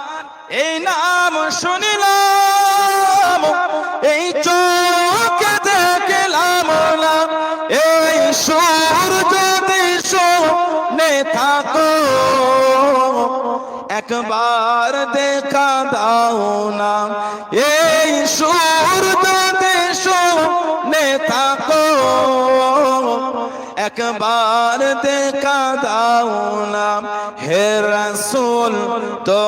এই নাম শুনিলাম এই চোখে দেখলাম না এই সুর যদি শুনে থাকো একবার দেখা দাও না এই সুর যদি শুনে থাকো একবার দেখা দাও না হে রাসূল তো